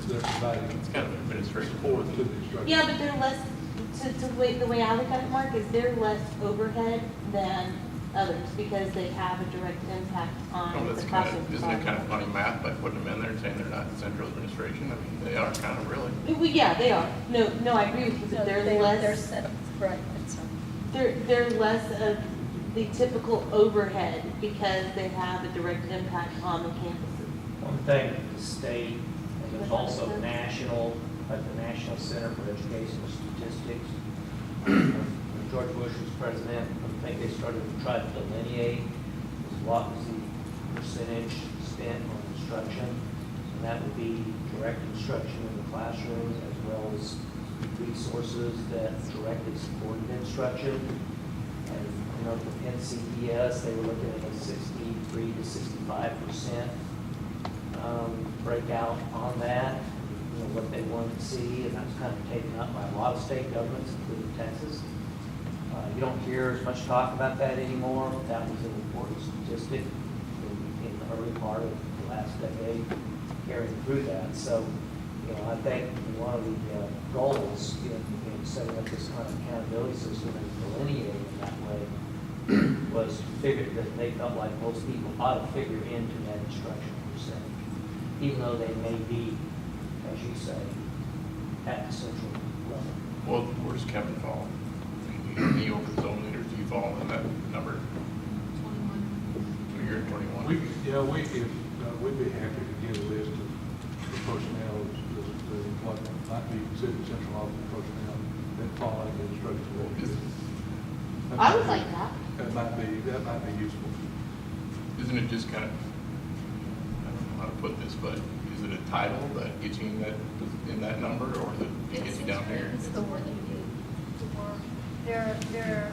they're providing It's kind of administrative. support to the instruction. Yeah, but they're less, the way I look at it, Mark, is they're less overhead than others because they have a direct impact Well, on that's the kind classroom. of, isn't it kind of funny math by putting them in there and saying they're not central administration? I mean, they are kind of really. Well, yeah, they are. No, I agree with you, but they're They're less, set, right, that's, they're less of the typical overhead because they have a direct impact on the campuses. One thing, the state, and there's also national, like the National Center for Educational Statistics. When George Bush was president, I think they started to try to delineate what was the percentage spent on instruction. And that would be direct instruction in the classroom as well as resources that directly supported instruction. And, you know, for NCES, they were looking at a 63 to 65% breakout on that, you know, what they wanted to see, and that's kind of taken up by a lot of state governments, including Texas. You don't hear as much talk about that anymore. That was an important statistic in the early part of the last decade, carrying through that. So, you know, I think one of the goals in setting up this kind of accountability system and delineating in that way was to figure that they felt like most people ought to figure into that instruction percentage, even though they may be, as you say, at the central level. Well, where does Kevin fall? I mean, you over the zone leaders, do you fall in that number? 21. So you're at 21? We'd be happy to give a list of the personnel, the employment, might be considered central office personnel that fall under the instruction board. I would like that. That might be useful. Isn't it just kind of, I don't know how to put this, but is it a title that gets you in that number, or is it gets you down here? it's the work you do. They're,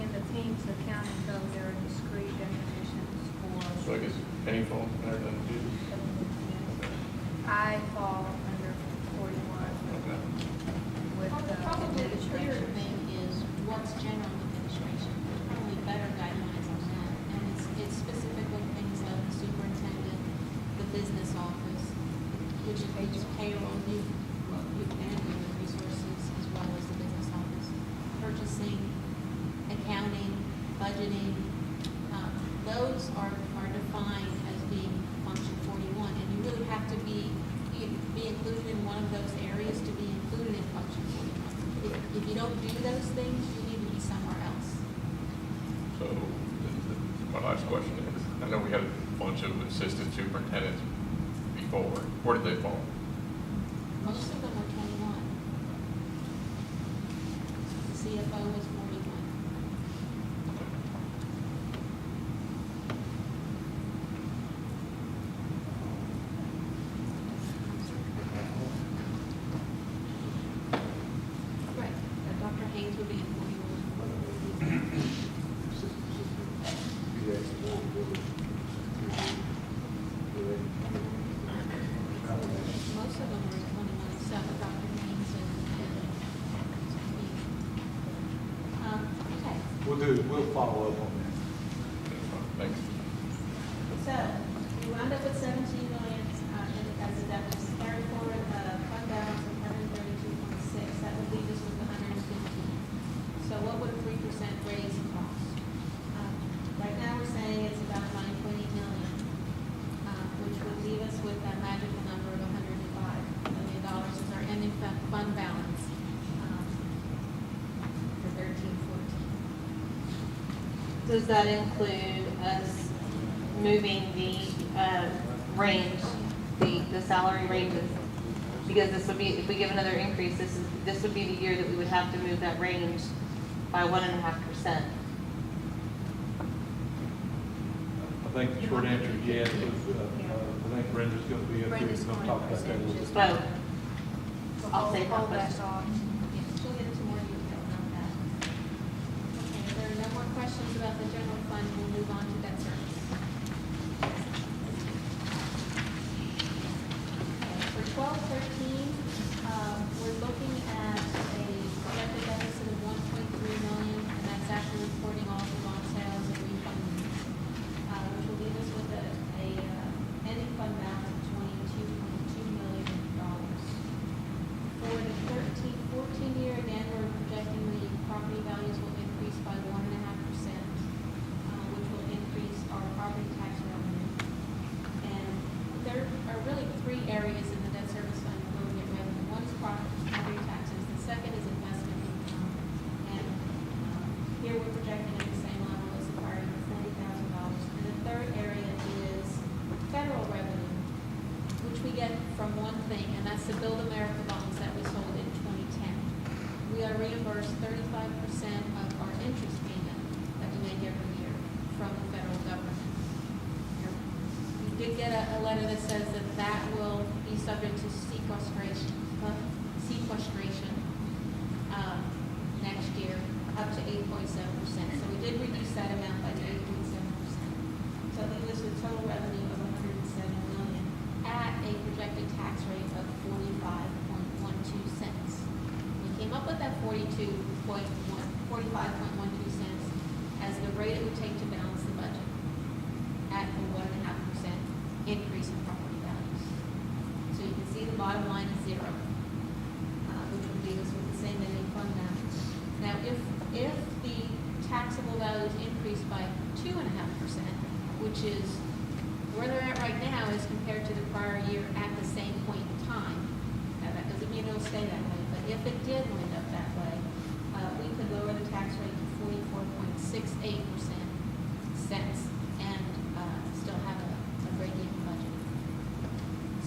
in the Teams accounting code, there are discrete definitions So I for, guess painful, better than dues. I fall under 41 Okay. with Probably the clearer administration. thing is what's general administration. There's probably better guidelines on that. And it's specific with things like the superintendent, the business office, which includes payroll, youth and human resources, as well as the business office, purchasing, accounting, budgeting. Those are defined as being function 41. And you really have to be included in one of those areas to be included in function 41. If you don't do those things, you need to be somewhere else. So my last question is, I know we had a bunch of assistant superintendents before. Where did they fall? Most of them were 21. The CFO was 41. Right. Dr. Haynes would be at 41. Most of them were 21, except for Dr. Haynes and okay. We'll follow up on that. Thanks. So, we wound up with 17 million as a deficit, carry forward fund balance of 132.6, that would leave us with 115. So what would a 3% raise cost? Right now, we're saying it's about 9.8 million, which would leave us with that magical number of $105 million as our ending fund balance for 13-14. Does that include us moving the range, the salary ranges? Because this would be, if we give another increase, this would be the year that we would have to move that range by 1.5%. I think the short answer is yes. I think Brenda's going to be up here, Brenda's going to going talk to about that a little bit. So, So I'll say hold that that question. off. Yes, she'll get into more detail on that. Okay, if there are no more questions about the general fund, we'll move on to debt service. Okay, for 12-13, we're looking at a projected deficit of 1.3 million, and that's after reporting all the bond sales and refunds, which will leave us with a ending fund balance of 22.2 million thing, and that's the Build America bonds that we sold in 2010. We are reimbursed 35% of our interest payment that we make every year from the federal government. You did get a letter that says that that will be subject to sequestration next year, up to 8.7%. So we did reduce that amount by 8.7%. So that was a total revenue of $107 million at a projected tax rate of 45.12 cents. We came up with that 45.12 cents as the rate it would take to balance the budget at a 1.5% increase in property values. So you can see the bottom line is zero, which would leave us with the same ending fund balance. Now, if the taxable values increase by 2.5%, which is where they're at right now as compared to the prior year at the same point in time, now that doesn't mean it'll stay that way, but if it did wind up that way, we could lower the tax rate to 44.68% and still have a break-even budget.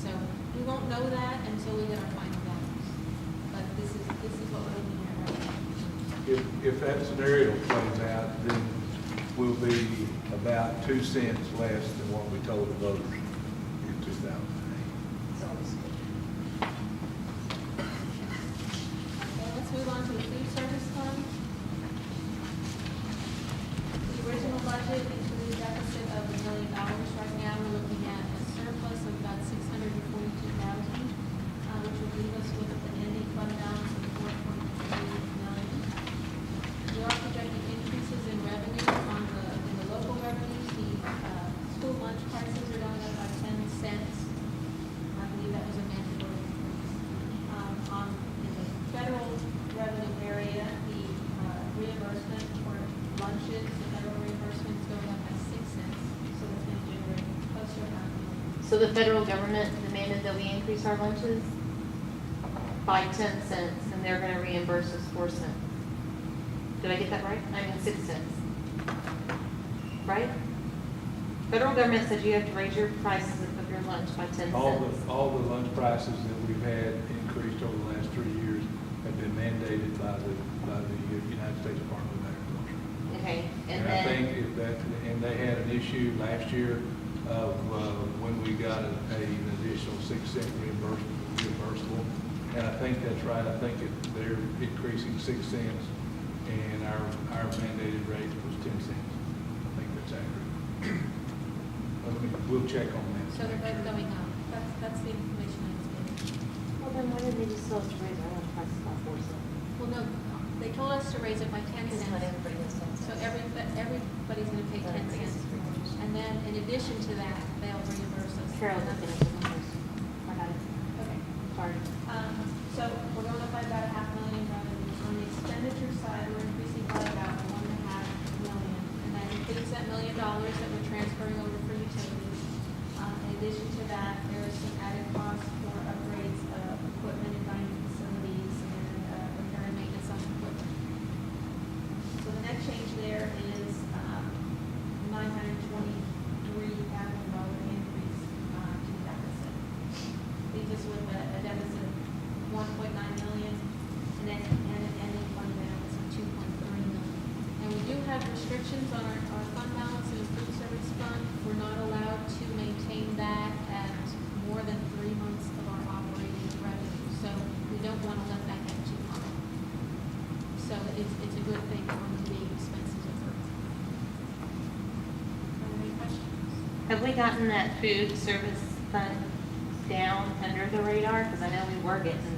So we won't know that until we get our final values, but this is what we're looking at right now. If that scenario plays out, then we'll be about 2 cents less than what we told the voters in 2008. Okay, let's move on to the food service fund. The original budget included a deficit of $1 million. Right now, we're looking at a surplus of about $642,000, which will leave us with an ending fund balance of $4.3 million. We are projecting increases in revenue in the local revenues. The school lunch prices are going up by 10 cents. I believe that was a mandatory increase. In the federal revenue area, the reimbursement for lunches, the federal reimbursement is going up by 6 cents. So that's going to generate close to $500,000. So the federal government demanded that we increase our lunches by 10 cents, and they're gonna reimburse us 4 cents. Did I get that right? I mean, 6 cents. Right? Federal government says you have to raise your prices of your lunch by 10 cents. All the lunch prices that we've had increased over the last 3 years have been mandated by the United States Department of Agriculture. Okay, and I then, think and they had an issue last year of when we got an additional 6 cent reimbursable. And I think that's right. I think they're increasing 6 cents, and our mandated rate was 10 cents. I think that's accurate. We'll check on that. So they're both going up. That's the information I was getting. well, then why didn't they just tell us to raise our lunch prices by 4 cents? Well, no, they told us to raise it by 10 Because cents. not everybody has 10 cents. So everybody's gonna pay 10 cents. And then in addition to that, they'll reimburse us. Carol, look at the numbers. I got it. Okay. Sorry. So we're going up by about $500,000 revenue. On the expenditure side, we're increasing by about $1.5 million. And that includes that $1 million that we're transferring over for utilities. In addition to that, there is some added cost for upgrades of equipment and dining facilities and repair and maintenance on equipment. So the net change there is $923,000 increase to the deficit. Leaves us with a deficit of $1.9 million and then an ending fund balance of $2.3 million. And we do have restrictions on our fund balance in the food service fund. We're not allowed to maintain that at more than 3 months of our operating revenue. So we don't want to let that get too high. So it's a good thing when the expenses are through. Are there any questions? Have we gotten that food service fund down under the radar? Because I know we were getting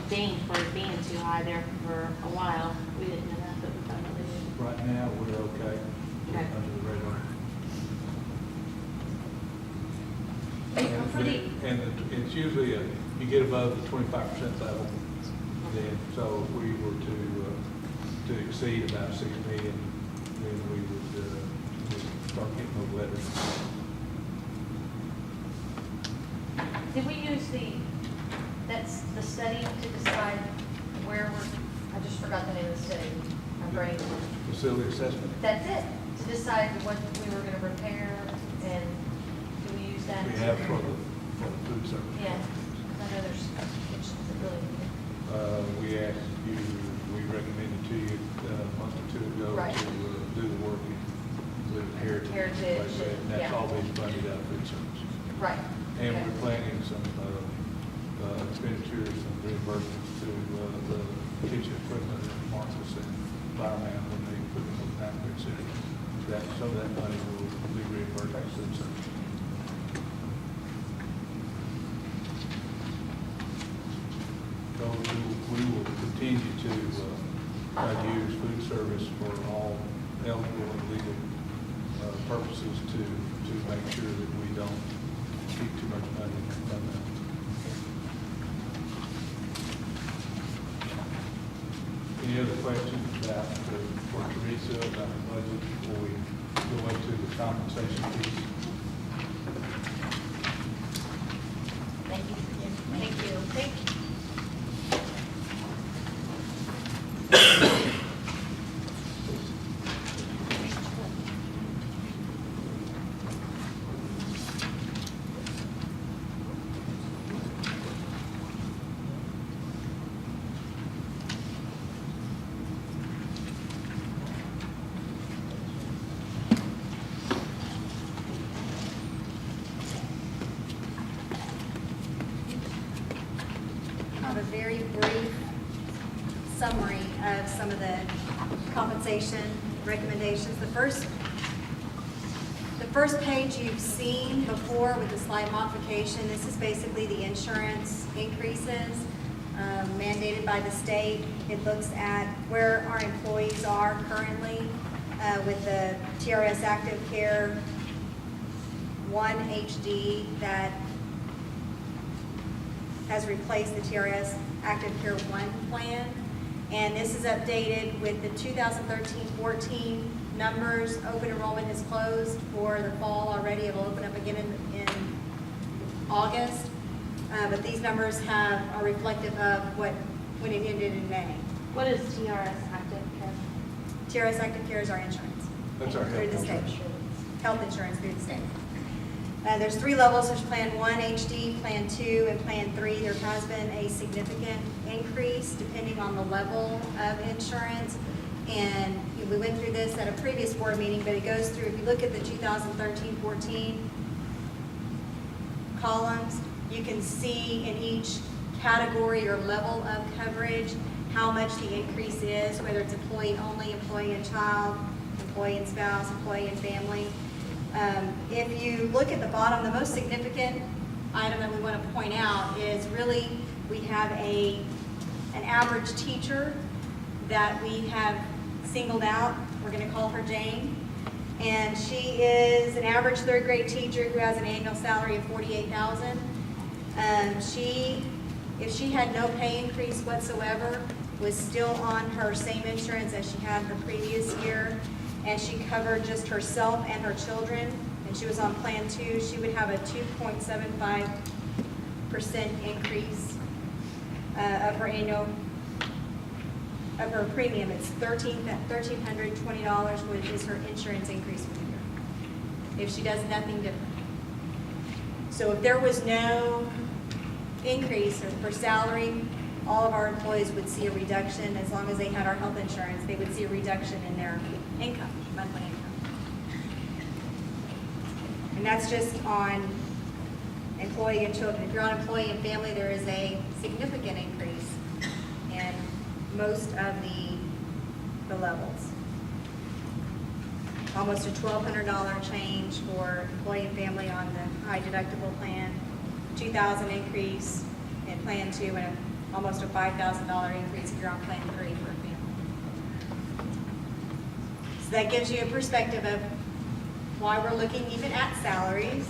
dinged for it being too high there for a while. We didn't know that, but we finally did. Right now, we're okay. Okay. Under the radar. And it's usually you get above the 25% level, then, so if we were to exceed about 6 million, then we would start getting those letters. Did we use that's the study to decide where I just forgot the name of the study, my brain. Facility assessment. That's it, to decide what we were gonna repair, and do we use that? We have for for the food service. Yeah, 'cause I know there's kitchens that really, We asked you, we recommended to you a month or two ago Right. to do the work in Heritage. Heritage, like that, and that's yeah. all being funded out of food service. right. And Okay. we're planning some expenditures, some reimbursements to the kitchen equipment and Marcus and fireman when they put them on the background center. That, some of that money will be reimbursed to food service. So we will continue to try to use food service for all eligible and legal purposes to make sure that we don't keep too much money from that. Any other questions about for Teresa about the budget before we go into the compensation piece? Thank you. Thank you. Thank you. I have a very brief summary of some of the compensation recommendations. The first page you've seen before with the slight modification. This is basically the insurance increases mandated by the state. It looks at where our employees are currently with the TRS Active Care 1 HD that has replaced the TRS Active Care 1 plan. And this is updated with the 2013-14 numbers. Open enrollment is closed for the fall already. It will open up again in August. But these numbers are reflective of when it ended in May. What is TRS active care? TRS Active Care is our insurance. That's our Through the health state. insurance. Health insurance through the state. There's 3 levels. There's Plan 1 HD, Plan 2, and Plan 3. There has been a significant increase depending on the level of insurance. And we went through this at a previous board meeting, but it goes through, if you look at the 2013-14 columns, you can see in each category or level of coverage how much the increase is, whether it's employee only, employee and child, employee and spouse, employee and family. If you look at the bottom, the most significant item that we want to point out is really we have an average teacher that we have singled out. We're going to call her Jane. And she is an average 3rd grade teacher who has an annual salary of $48,000. If she had no pay increase whatsoever, was still on her same insurance as she had the previous year, and she covered just herself and her children, and she was on Plan 2, she would have a 2.75% increase of her annual, of her premium. It's $1,320, which is her insurance increase for the year, if she does nothing different. So if there was no increase for salary, all of our employees would see a reduction. As long as they had our health insurance, they would see a reduction in their income, monthly income. And that's just on employee and children. If you're on employee and family, there is a significant increase in most of the levels. Almost a $1,200 change for employee and family on the high deductible plan, $2,000 increase in Plan 2, and almost a $5,000 increase if you're on Plan 3 for a family. So that gives you a perspective of why we're looking even at salaries.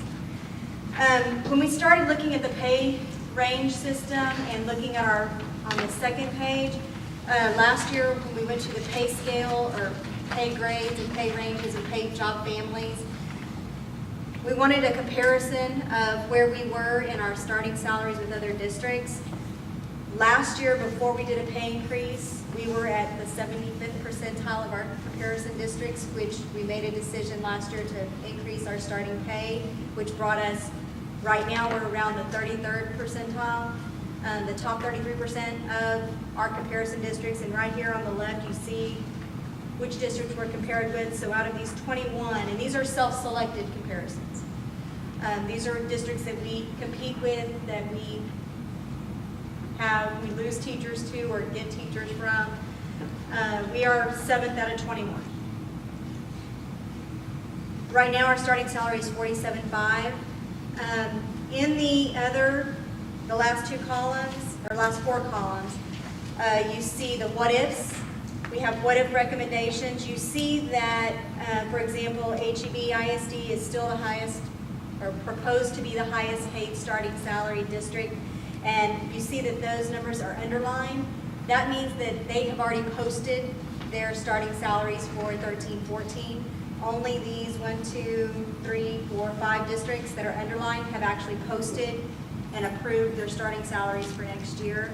When we started looking at the pay range system and looking at on the second page, last year when we went to the pay scale or pay grades and pay ranges and pay job families, we wanted a comparison of where we were in our starting salaries with other districts. Last year, before we did a pay increase, we were at the 75th percentile of our comparison districts, which we made a decision last year to increase our starting pay, which brought us Right now, we're around the 33rd percentile, the top 33% of our comparison districts. And right here on the left, you see which districts we're compared with. So out of these 21, and these are self-selected comparisons. These are districts that we compete with, that we lose teachers to or get teachers from. We are 7th out of 21. Right now, our starting salary is $47,500. In the last 2 columns, or last 4 columns, you see the what ifs. We have what if recommendations. You see that, for example, HEB ISD is still the highest, or proposed to be the highest paid starting salary district. And you see that those numbers are underlined. That means that they have already posted their starting salaries for 13-14. Only these 1, 2, 3, 4, 5 districts that are underlined have actually posted and approved their starting salaries for next year.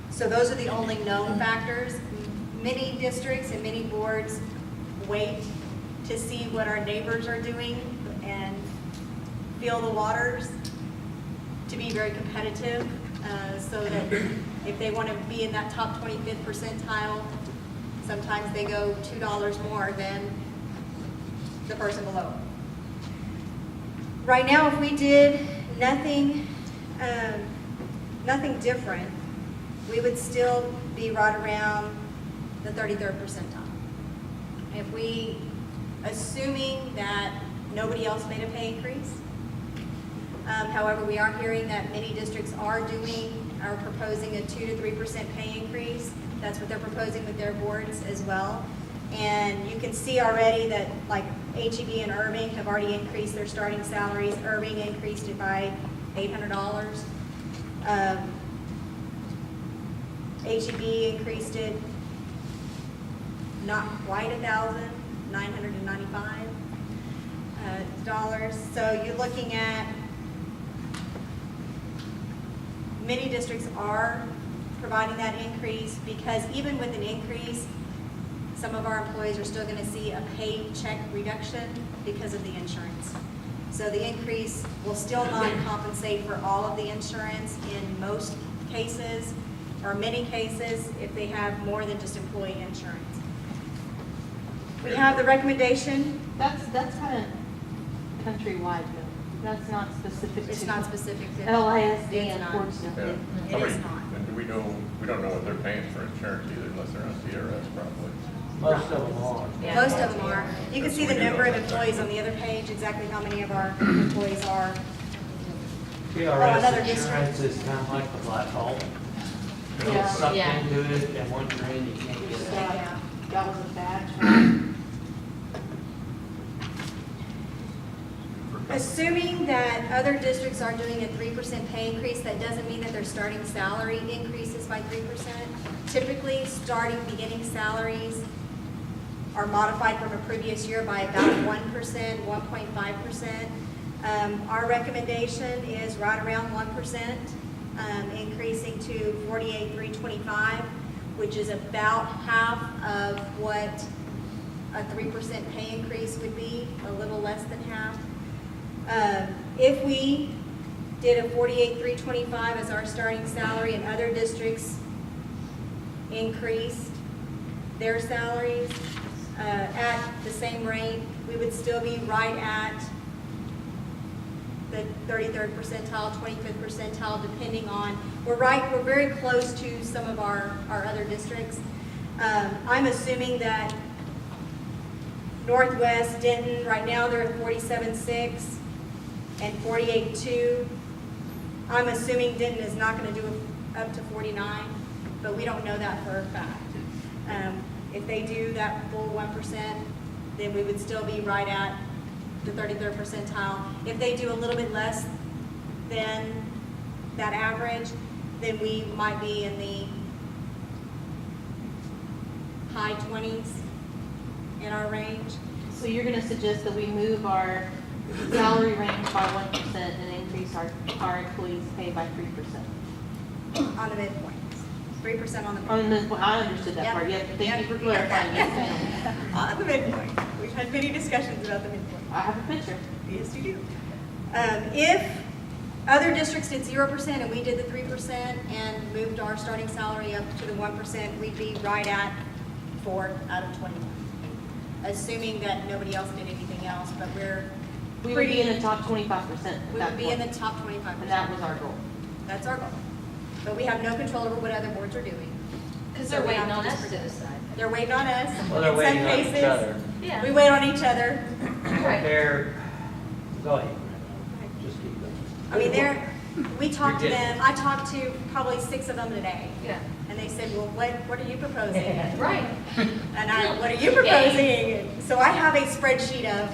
So those are the only known factors. Many districts and many boards wait to see what our neighbors are doing and feel the waters to be very competitive, so that if they want to be in that top 25th percentile, sometimes they go $2 more than the person below. Right now, if we did nothing different, we would still be right around the 33rd percentile. If we, assuming that nobody else made a pay increase, however, we are hearing that many districts are proposing a 2 to 3% pay increase. That's what they're proposing with their boards as well. And you can see already that like HEB and Irving have already increased their starting salaries. Irving increased it by $800. HEB increased it not quite $1,000, $995. So you're looking at many districts are providing that increase, because even with an increase, some of our employees are still going to see a paycheck reduction because of the insurance. So the increase will still not compensate for all of the insurance in most cases, or many cases, if they have more than just employee insurance. We have the recommendation. That's kind of countrywide though. That's not specific to. It's not specific to. LISD, It's not. unfortunately. Yeah. It is not. And we don't know what they're paying for insurance either, unless they're on TRS probably. Most of them are. Yeah. Most of them are. You can see the number of employees on the other page, exactly how many of our employees are. another TRS insurance is kind of like the black hole. You Yeah. get sucked Yeah. into it, and once you're in, you can't get out. Yeah. That was a bad try. Assuming that other districts are doing a 3% pay increase, that doesn't mean that their starting salary increases by 3%. Typically, beginning salaries are modified from a previous year by about 1%, 1.5%. Our recommendation is right around 1%, increasing to $48,325, which is about half of what a 3% pay increase would be, a little less than half. If we did a $48,325 as our starting salary and other districts increased their salaries at the same rate, we would still be right at the 33rd percentile, 25th percentile, depending on, we're very close to some of our other districts. I'm assuming that Northwest, Denton, right now they're at 47.6 and 48.2. I'm assuming Denton is not going to do up to 49, but we don't know that for a fact. If they do that full 1%, then we would still be right at the 33rd percentile. If they do a little bit less than that average, then we might be in the high 20s in our range. So you're gonna suggest that we move our salary range by 1% and increase our employees' pay by 3%? On the midpoint. 3% on the On midpoint. the, I understood that Yep. part, yep, thank you for Yep. clarifying, yes, ma'am. On the midpoint. We've had many discussions about the midpoint. I have a picture. Yes, you do. If Other districts did 0% and we did the 3% and moved our starting salary up to the 1%, we'd be right at 4 out of 21. Assuming that nobody else did anything else, but We would be in the top 25% at we that would be in the point. top 25%. And that was our goal. That's our goal. But we have no control over what other boards are doing. Because So they're we waiting have on to us just to present. decide. They're waiting on us. Well, they're In some waiting on each cases, other. Yeah. we wait on each other. Right. They're, go ahead, just keep going. I mean, we talked to You're them, I talked to probably 6 of them today. Yeah. And they said, well, what are you proposing? Right. And what are you proposing? So I have a spreadsheet of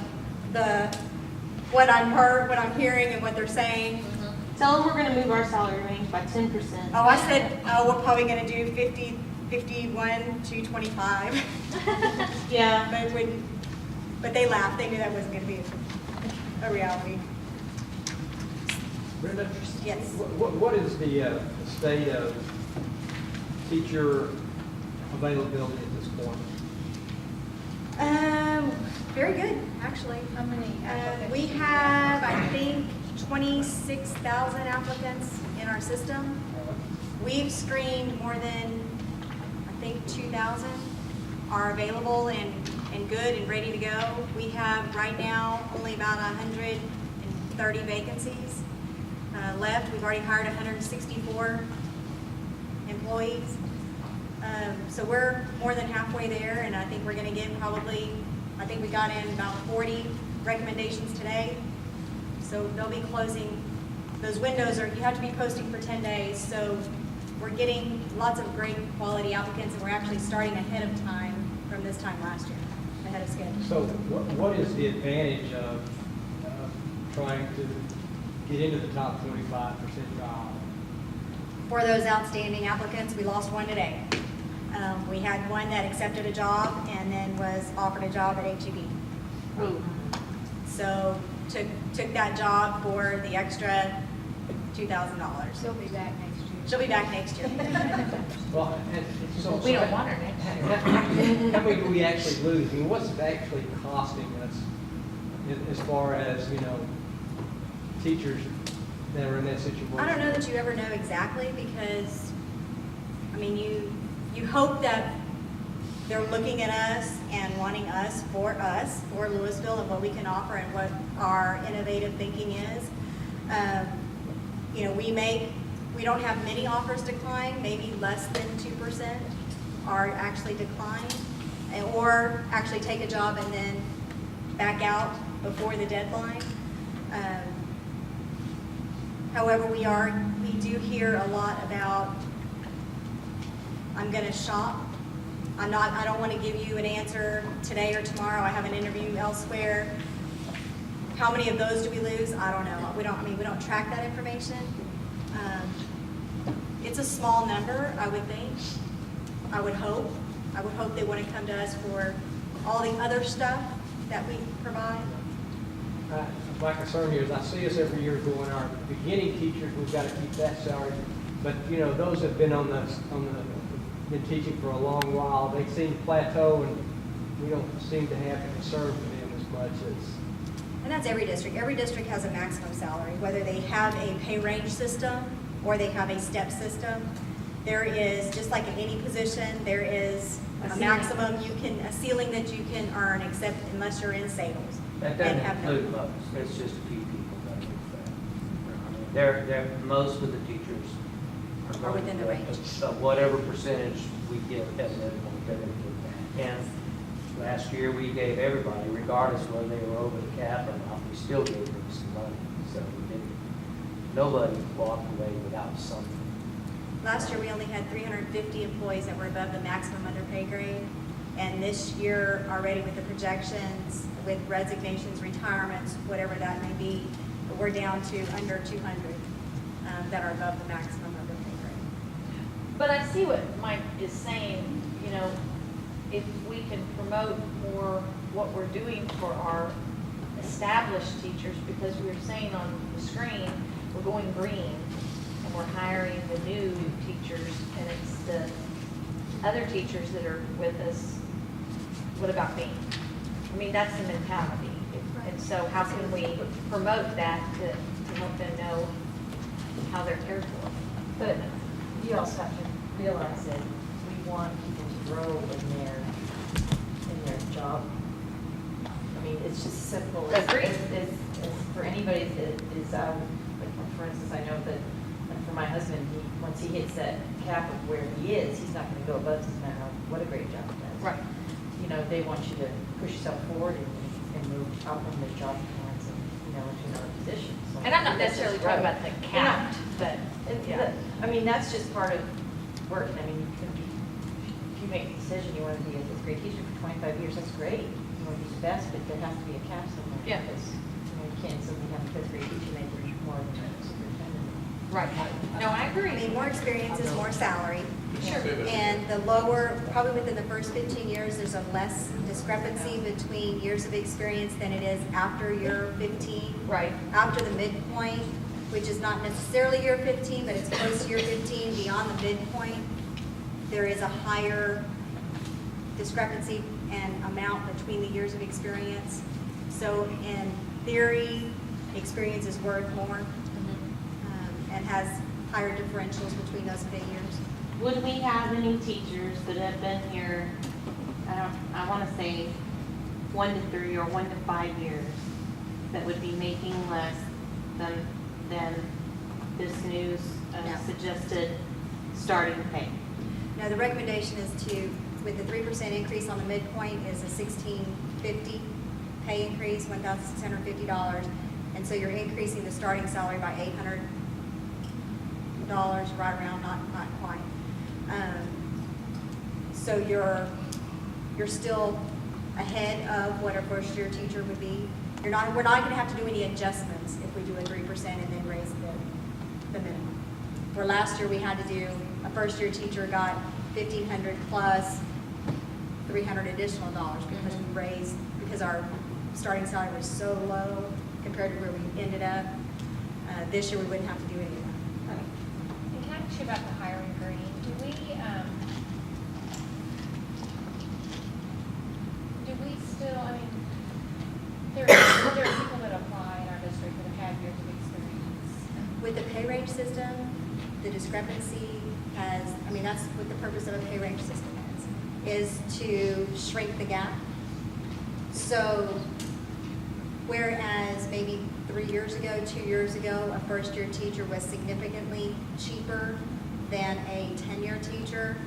what I'm hearing and what they're saying. Tell them we're gonna move our salary range by 10%. Oh, I said, we're probably gonna do 51 to 25. Yeah. But they laughed, they knew that wasn't gonna be a reality. Brenda? Yes. What is the state of teacher availability at this point? Very good, actually. How many applicants We do you have, I think, 26,000 applicants in our system. We've screened more than, I think, 2,000 are available and good and ready to go. We have right now only about 130 vacancies left. We've already hired 164 employees. So we're more than halfway there, and I think we're gonna get probably, I think we got in about 40 recommendations today. So they'll be closing, those windows you have to be posting for 10 days. So we're getting lots of great quality applicants, and we're actually starting ahead of time from this time last year, ahead of schedule. So what is the advantage of trying to get into the top 25 percentile? For those outstanding applicants, we lost one today. We had one that accepted a job and then was offered a job at HEB. Ooh. So took that job for the extra $2,000. She'll be back next year. She'll be back next year. Well, and so. We don't want her next year. How many do we actually lose? I mean, what's it actually costing us as far as, teachers that are in that situation? I don't know that you ever know exactly because, I mean, you hope that they're looking at us and wanting us, for Lewisville and what we can offer and what our innovative thinking is. We don't have many offers decline, maybe less than 2% are actually declined, or actually take a job and then back out before the deadline. However, we do hear a lot about, I'm gonna shop. I don't want to give you an answer today or tomorrow. I have an interview elsewhere. How many of those do we lose? I don't know. We don't track that information. It's a small number, I would think. I would hope they want to come to us for all the other stuff that we provide. My concern here is I see us every year going, our beginning teachers, we've got to keep that salary. But, those have been been teaching for a long while, they seem to plateau, and we don't seem to have concern for them as much as. And that's every district. Every district has a maximum salary, whether they have a pay range system or they have a step system. There is, just like in any position, there is a maximum a ceiling that you can earn, except unless you're in sales. That and doesn't have no- include most, it's just a few people that do that. Most of the teachers Are within the range. Whatever percentage we give as an and last year we gave everybody, regardless of whether they were over the cap or not, we still gave them some money. So nobody walked away without something. Last year, we only had 350 employees that were above the maximum under pay grade. And this year, already with the projections, with resignations, retirements, whatever that may be, we're down to under 200 that are above the maximum under pay grade. But I see what Mike is saying, if we can promote more what we're doing for our established teachers, because we were saying on the screen, we're going green, and we're hiring the new teachers, and it's the other teachers that are with us, what about me? I mean, that's the mentality. And so how can we promote that to help them know how they're cared for. But you also have to realize that we want people to grow in their job. I mean, it's just simple. Agreed. As for anybody that is, like, for instance, I know that for my husband, once he hits that cap of where he is, he's not gonna go above, doesn't matter what a great job he does. Right. You know, they want you to push yourself forward and move up in the job plans and, into another position. So And I'm not that's necessarily just talking growth. about the count, but, yeah. I mean, that's just part of working. I mean, you can be, if you make a decision, you want to be a fifth grade teacher for 25 years, that's great. You want to be the best, but there has to be a cap somewhere. Yeah. Because, you can't suddenly have a fifth grade teacher making more than a superintendent. Right. No, I agree. I mean, more experience is more salary. Sure. And the lower, probably within the first 15 years, there's a less discrepancy between years of experience than it is after year 15. Right. After the midpoint, which is not necessarily year 15, but it's close to year 15, beyond the midpoint, there is a higher discrepancy and amount between the years of experience. So in theory, experience is worth more and has higher differentials between those pay years. Would we have any teachers that have been here, I want to say 1 to 3 or 1 to 5 years, that would be making less than this new No. suggested starting pay? Now, the recommendation is to, with the 3% increase on the midpoint, is a $1,650 pay increase, $1,650. And so you're increasing the starting salary by $800, right around, not quite. So you're still ahead of what a first-year teacher would be. We're not going to have to do any adjustments if we do a 3% and then raise the minimum. Where last year we had to do, a first-year teacher got $1,500 plus $300 additional dollars because we raised, because our starting salary was so low compared to where we ended up. This year we wouldn't have to do any of that. And can I ask you about the hiring green? Do we still, I mean, there are people that apply in our district that have had years of experience. With the pay range system, the discrepancy has, I mean, that's what the purpose of a pay range system is to shrink the gap. So whereas maybe 3 years ago, 2 years ago, a first-year teacher was significantly cheaper than a 10-year teacher,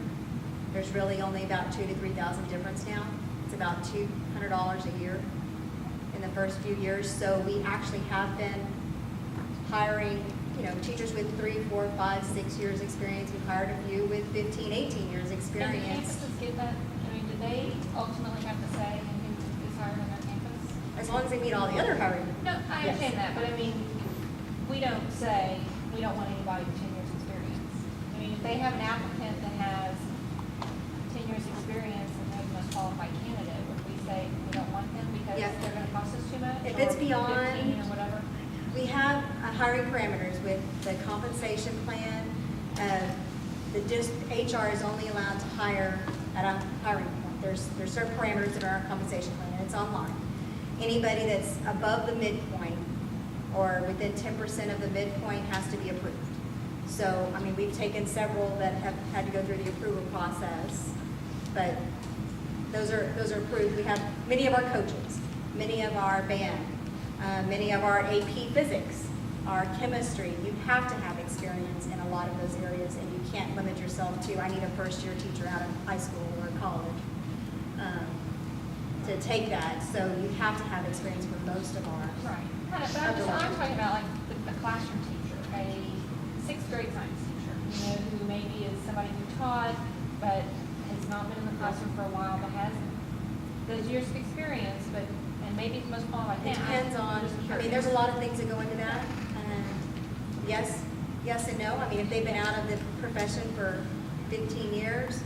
there's really only about $2,000 to $3,000 difference now. It's about $200 a year in the first few years. So we actually have been hiring, teachers with 3, 4, 5, 6 years experience. We've hired a few with 15, 18 years And experience. do campuses get that? I mean, do they ultimately have to say who is hired on their campus? As long as they meet all the other hiring. No, I Yes. understand that, but I mean, we don't say, we don't want anybody with 10 years experience. I mean, if they have an applicant that has 10 years experience and they're the most qualified candidate, would we say we don't want them because Yes. they're gonna cost us too much? If or it's beyond- 15 or whatever? We have hiring parameters with the compensation plan. HR is only allowed to hire at a hiring point. There's certain parameters that are in our compensation plan, and it's online. Anybody that's above the midpoint or within 10% of the midpoint has to be approved. So, I mean, we've taken several that have had to go through the approval process, but those are approved. We have many of our coaches, many of our band, many of our AP physics, our chemistry. You have to have experience in a lot of those areas, and you can't limit yourself to, I need a first-year teacher out of high school or college to take that. So you have to have experience for most of our. Right. But I'm talking about like the classroom teacher, a 6th grade science teacher, who maybe is somebody who taught, but has not been in the classroom for a while, but has those years of experience, and maybe it's most qualified. It depends on, I mean, there's a lot of things that go into that. Yes and no. I mean, if they've been out of the profession for 15 years,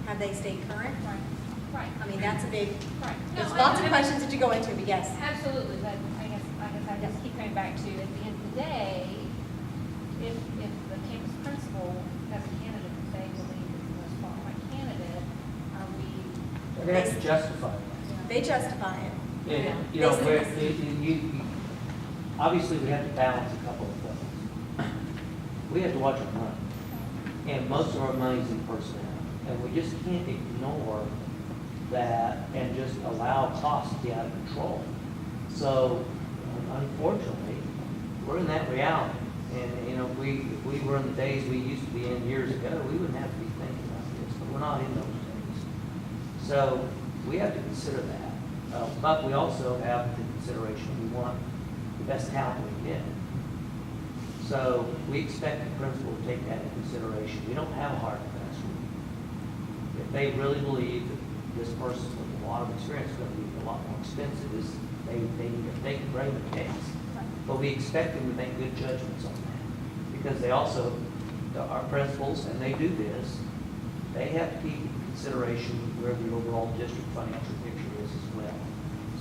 have they stayed current? Right. I mean, that's a big, Right. there's lots of questions that you go into, but yes. Absolutely, but I guess I just keep coming back to, at the end of the day, if the campus principal has a candidate that they believe is the most qualified candidate, are we? They have to justify it. They justify it. And, obviously we have to balance a couple of things. we have to watch our money. And most of our money is in personnel. And we just can't ignore that and just allow costs to get out of control. So unfortunately, we're in that reality. And, you know, if we were in the days we used to be in years ago, we wouldn't have to be thinking about this, but we're not in those days. So we have to consider that. But we also have the consideration we want the best talent we can get. So we expect the principal to take that into consideration. We don't have a hard and fast rule. If they really believe that this person with a lot of experience is going to be a lot more expensive, they can bring the case. But we expect them to make good judgments on that. Because they also, our principals, and they do this, they have to keep in consideration where the overall district financial picture is as well.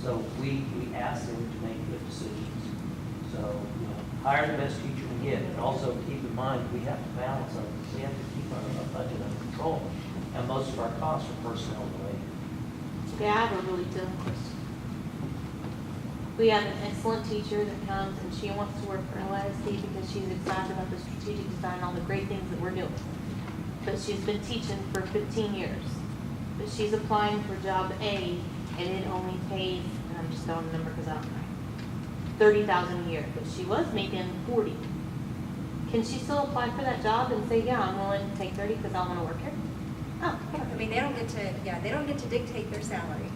So we ask them to make good decisions. So, you know, hire the best teacher we get, but also keep in mind, we have to balance our, we have to keep our budget under control. And most of our costs are personnel related. Okay, I have a really dumb question. We have an excellent teacher that comes and she wants to work for ISD because she's excited about the strategic design and all the great things that we're doing. But she's been teaching for 15 years. But she's applying for job A and it only pays, and I'm just throwing a number because I don't know, $30,000 a year. But she was making 40. Can she still apply for that job and say, yeah, I'm willing to take 30 because I want to work here? Oh, I mean, they don't get to dictate their salary.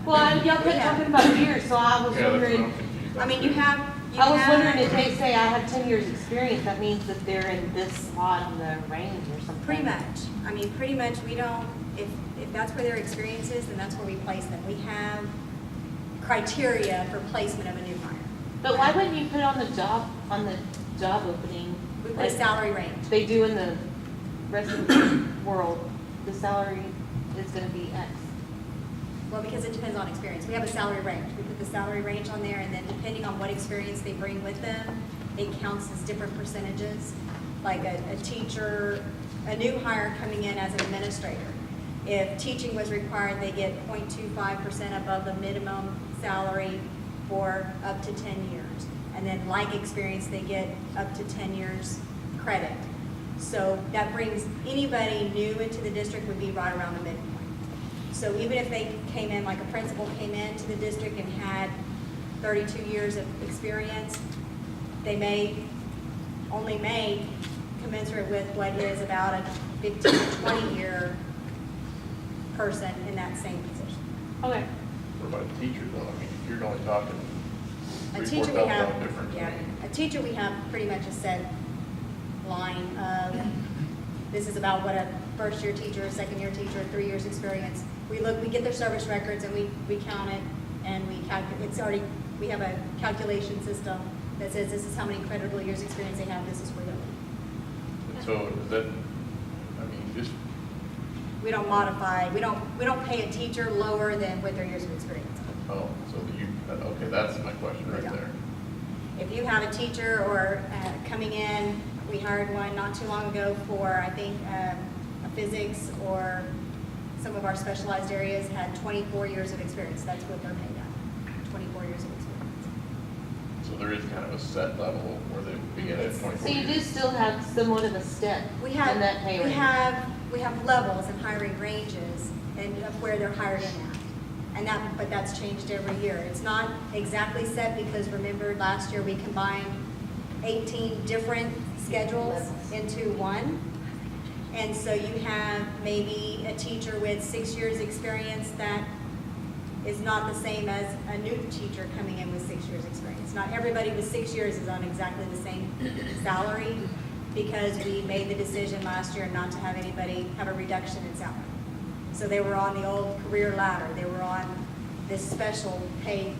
well, y'all kept talking about years, so I was Yeah, that's what wondering. I'm confused. I mean, you have. I was wondering if they say I have 10 years experience, that means that they're in this slot in the range or something. Pretty much. I mean, pretty much we don't, if that's where their experience is, then that's where we place them. We have criteria for placement of a new hire. But why wouldn't you put on the job opening? We put a like salary range. They do in the rest of the world, the salary is gonna be X. Well, because it depends on experience. We have a salary range. We put the salary range on there, and then depending on what experience they bring with them, it counts as different percentages. Like a teacher, a new hire coming in as an administrator. If teaching was required, they get 0.25% above the minimum salary for up to 10 years. And then like experience, they get up to 10 years credit. So that brings anybody new into the district would be right around the midpoint. So even if they came in, like a principal came into the district and had 32 years of experience, they may only make commensurate with what is about a 15 to 20-year person in that same position. Okay. What about a teacher though? I mean, you're only talking A $3,000-$4,000 teacher we have, difference. yeah, a teacher we have pretty much a set line of, this is about what a first-year teacher, a second-year teacher, 3 years experience. We get their service records and we count it and we calculate, we have a calculation system that says this is how many creditable years experience they have, this is where they're. And so is that, I mean, just, We don't modify, we don't pay a teacher lower than what their years of experience are. oh, so okay, that's my question right Yeah. there. If you have a teacher or coming in, we hired one not too long ago for, I think, a physics or some of our specialized areas had 24 years of experience. That's what they're paid at, 24 years of experience. So there is kind of a set level where they would be at 24 So you do years. still have somewhat of a step We in have, that pay range. we have levels and hiring ranges and of where they're hired in at. But that's changed every year. It's not exactly set because remember last year we combined 18 different schedules into one. And so you have maybe a teacher with 6 years experience that is not the same as a new teacher coming in with 6 years experience. Not everybody with 6 years is on exactly the same salary because we made the decision last year not to have anybody have a reduction in salary. So they were on the old career ladder. They were on this special pay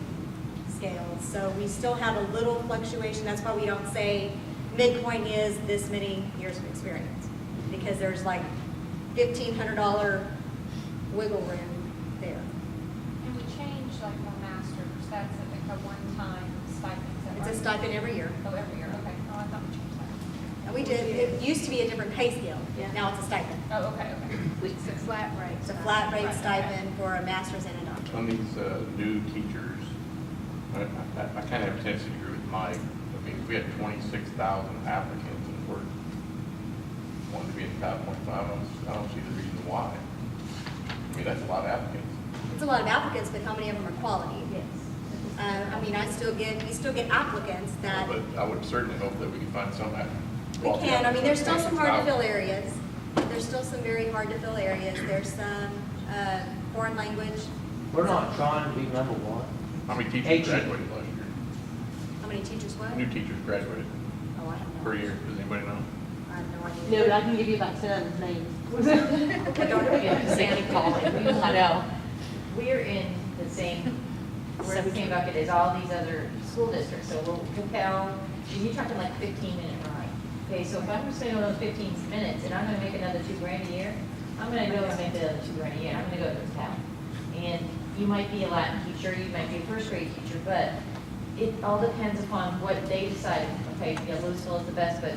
scale. So we still have a little fluctuation. That's why we don't say midpoint is this many years of experience. Because there's like $1,500 wiggle room there. And we changed like our masters, that's like a one-time stipend. Is that It's a right? stipend every year. Oh, every year, okay. Oh, I thought we changed that. And we did, it used to be a different pay scale. Yeah. Now it's a stipend. Oh, okay, okay. It's a flat rate. It's a flat rate Right, stipend for a master's and a doctorate. On these new teachers, I kind of have a tendency to agree with Mike. I mean, if we had 26,000 applicants and were wanting to be in 5.5, I don't see the reason why. I mean, that's a lot of applicants. It's a lot of applicants, but how many of them are quality? Yes. I mean, we still get applicants that, But I would certainly hope that we can find some we can, I mean, there's still some hard to fill areas. areas. There's still some very hard to fill areas. There's some, foreign language. We're not trying to be number one. How many teachers HE. graduated last year? How many teachers what? New teachers graduated Oh, I don't know. per year, does anybody know? I have no idea. No, but I can give you about 10 of the names. Yeah, Sandy calling. I know. We're in the same, we're in the same bucket as all these other school districts, so we'll compel, you're talking like 15-minute ride. Okay, so if I'm gonna spend those 15 minutes and I'm gonna make another $2,000 a year, I'm gonna go and make the other $2,000 a year, I'm gonna go to the town. And you might be a Latin teacher, you might be a first grade teacher, but it all depends upon what they decide. Okay, yeah, Lewisville is the best, but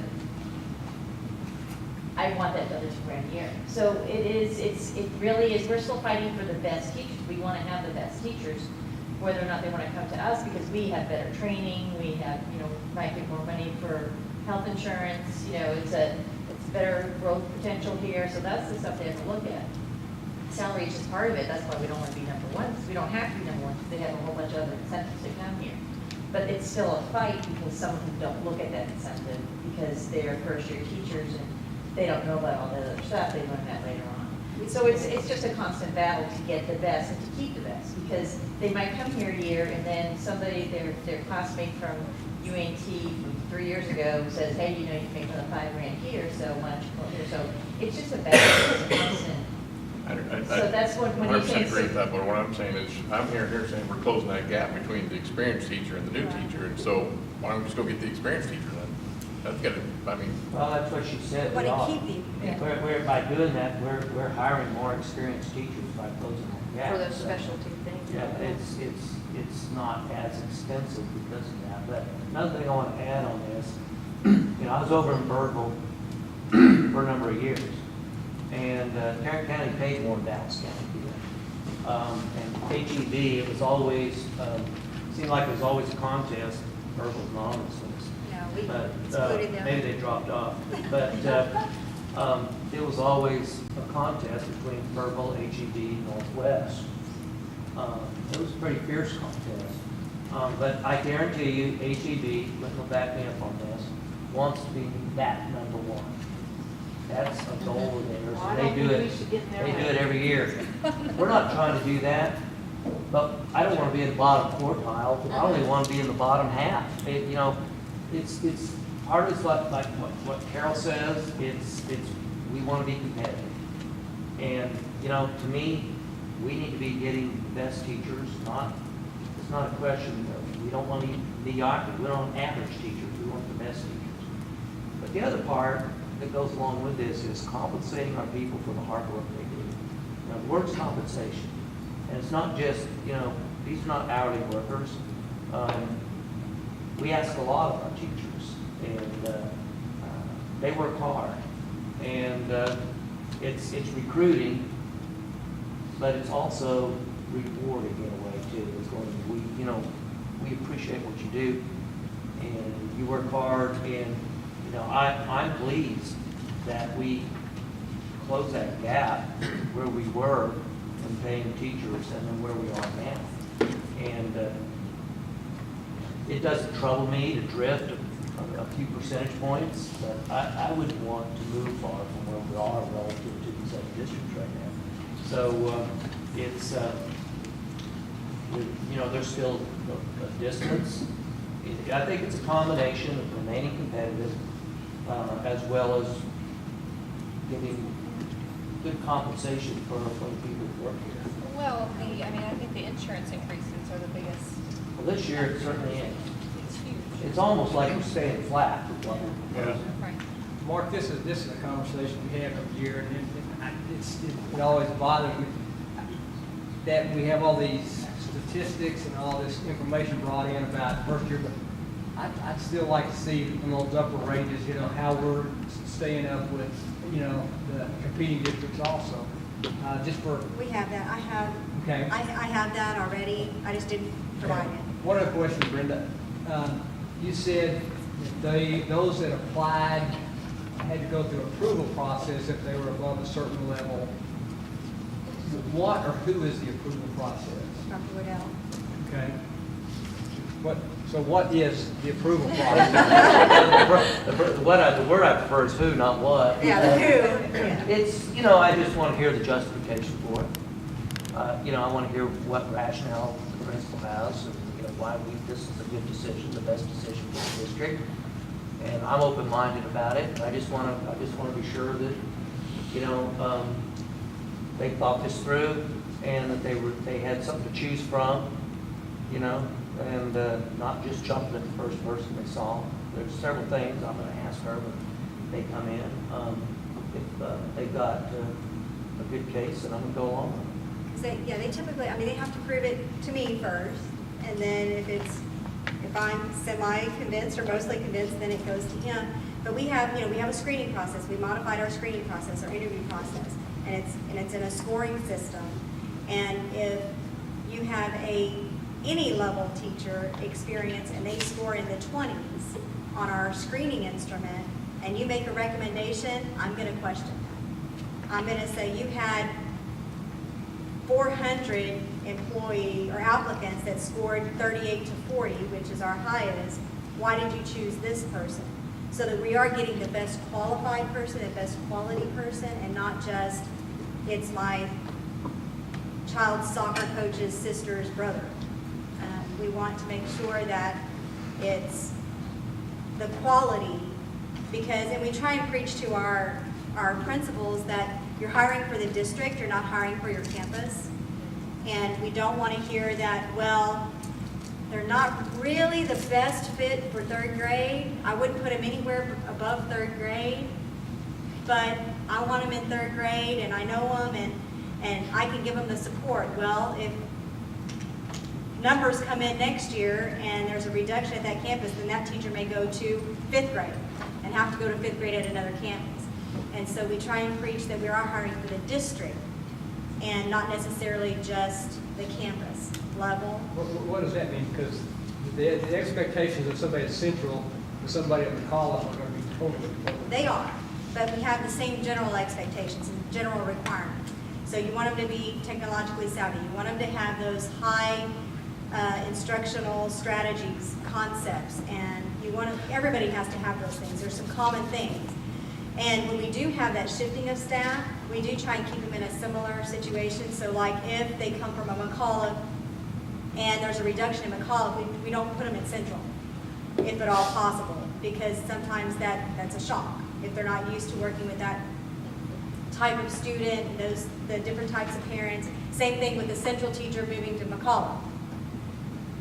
I want that other $2,000 a year. So it really is, we're still fighting for the best teachers. We want to have the best teachers, whether or not they want to come to us, because we have better training, we have, might get more money for health insurance, it's better growth potential here, so that's the stuff they have to look at. Salary is just part of it, that's why we don't want to be number one, because we don't have to be number one, because they have a whole bunch of other incentives to come here. But it's still a fight, because some of them don't look at that incentive, because they're first-year teachers, and they don't know about all the other stuff, they learn that later on. So it's just a constant battle to get the best and to keep the best, because they might come here a year, and then somebody, their classmate from UNT from 3 years ago says, hey, you make another $5,000 here, so why don't you come here? So it's just a battle, it's a constant. So that's what, when you 100% say. agree with that, but what I'm saying is, I'm here saying we're closing that gap between the experienced teacher and the new teacher, and so why don't we just go get the experienced teacher then? That's gotta, I mean, Well, that's what she said. What we to are. keep the, We're, by doing that, we're hiring more experienced teachers by closing that gap. For those So, specialty things. Yeah, it's not as extensive because of that. But another thing I want to add on this, I was over in Burville for a number of years, and Tarrant County paid more than Dallas County did. And HEB, it was always, seemed like it was always a contest, Burville's not on this list. we But excluded them. maybe they dropped off. But it was always a contest between Burville, HEB, Northwest. It was a pretty fierce contest. But I guarantee you, HEB, let me back me up on this, wants to be that number one. That's a goal of theirs. Well, I and don't They do think we it. should get in their They do way. it every year. We're not trying to do that, but I don't want to be in the bottom quartile. I only want to be in the bottom half. It's part of it's like what Carol says. It's we want to be competitive, and to me, we need to be getting the best teachers. It's not a question of, we don't want to be mediocre. We don't want average teachers. We want the best teachers. But the other part that goes along with this is compensating our people for the hard work they do. The word's compensation, and it's not just these are not hourly workers. We ask a lot of our teachers, and they work hard, and it's recruiting, but it's also rewarding in a way too. It's going, we appreciate what you do, and you work hard, and I'm pleased that we close that gap where we were in paying teachers and then where we are now. And it doesn't trouble me to drift a few percentage points, but I wouldn't want to move far from where we are relative to these other districts right now. So it's, there's still a distance. I think it's a combination of remaining competitive as well as getting good compensation for the people who work here. Well, I think the insurance increases are the biggest. Well, this year it certainly is. It's huge. It's almost like we're staying flat with what we're proposing. Right. Mark, this is a conversation we have every year, and it always bothers me that we have all these statistics and all this information brought in about first year, but I'd still like to see in those upper ranges, how we're staying up with, the competing districts also. Just for, We have that. I have that already. I just didn't provide it. one other question, Brenda. You said that those that applied had to go through approval process if they were above a certain level. What or who is the approval process? Dr. Woodell. Okay. So what is the approval process? The word I prefer is who, not what. Yeah, the who. Yeah. It's, you know, I just want to hear the justification for it. You know, I want to hear what rationale the principal has, and, you know, why this is a good decision, the best decision for the district. And I'm open-minded about it. I just want to be sure that, you know, they thought this through and that they had something to choose from, you know, and not just jumping at the first person they saw. There's several things I'm going to ask her when they come in. If they've got a good case, then I'm going to go along with it. They typically, I mean, they have to prove it to me first, and then if I'm semi-convinced or mostly convinced, then it goes to him. But we have a screening process. We modified our screening process, our interview process, and it's in a scoring system. And if you have any level teacher experience and they score in the 20s on our screening instrument, and you make a recommendation, I'm going to question that. I'm going to say you had 400 employee or applicants that scored 38 to 40, which is our highest. Why did you choose this person? So that we are getting the best qualified person, the best quality person, and not just, it's my child's soccer coach's sister's brother. We want to make sure that it's the quality, and we try and preach to our principals that you're hiring for the district, you're not hiring for your campus. And we don't want to hear that, well, they're not really the best fit for third grade. I wouldn't put them anywhere above third grade, but I want them in third grade and I know them and I can give them the support. Well, if numbers come in next year and there's a reduction at that campus, then that teacher may go to fifth grade and have to go to fifth grade at another campus. And so we try and preach that we are hiring for the district and not necessarily just the campus level. What does that mean? Because the expectations of somebody at Central and somebody at McCullough are going to be totally different. They are, but we have the same general expectations and general requirements. So you want them to be technologically savvy. You want them to have those high instructional strategies, concepts, and everybody has to have those things. There's some common things. And when we do have that shifting of staff, we do try and keep them in a similar situation. So like if they come from a McCullough and there's a reduction in McCullough, we don't put them in Central, if at all possible, because sometimes that's a shock if they're not used to working with that type of student, the different types of parents. Same thing with the Central teacher moving to McCullough.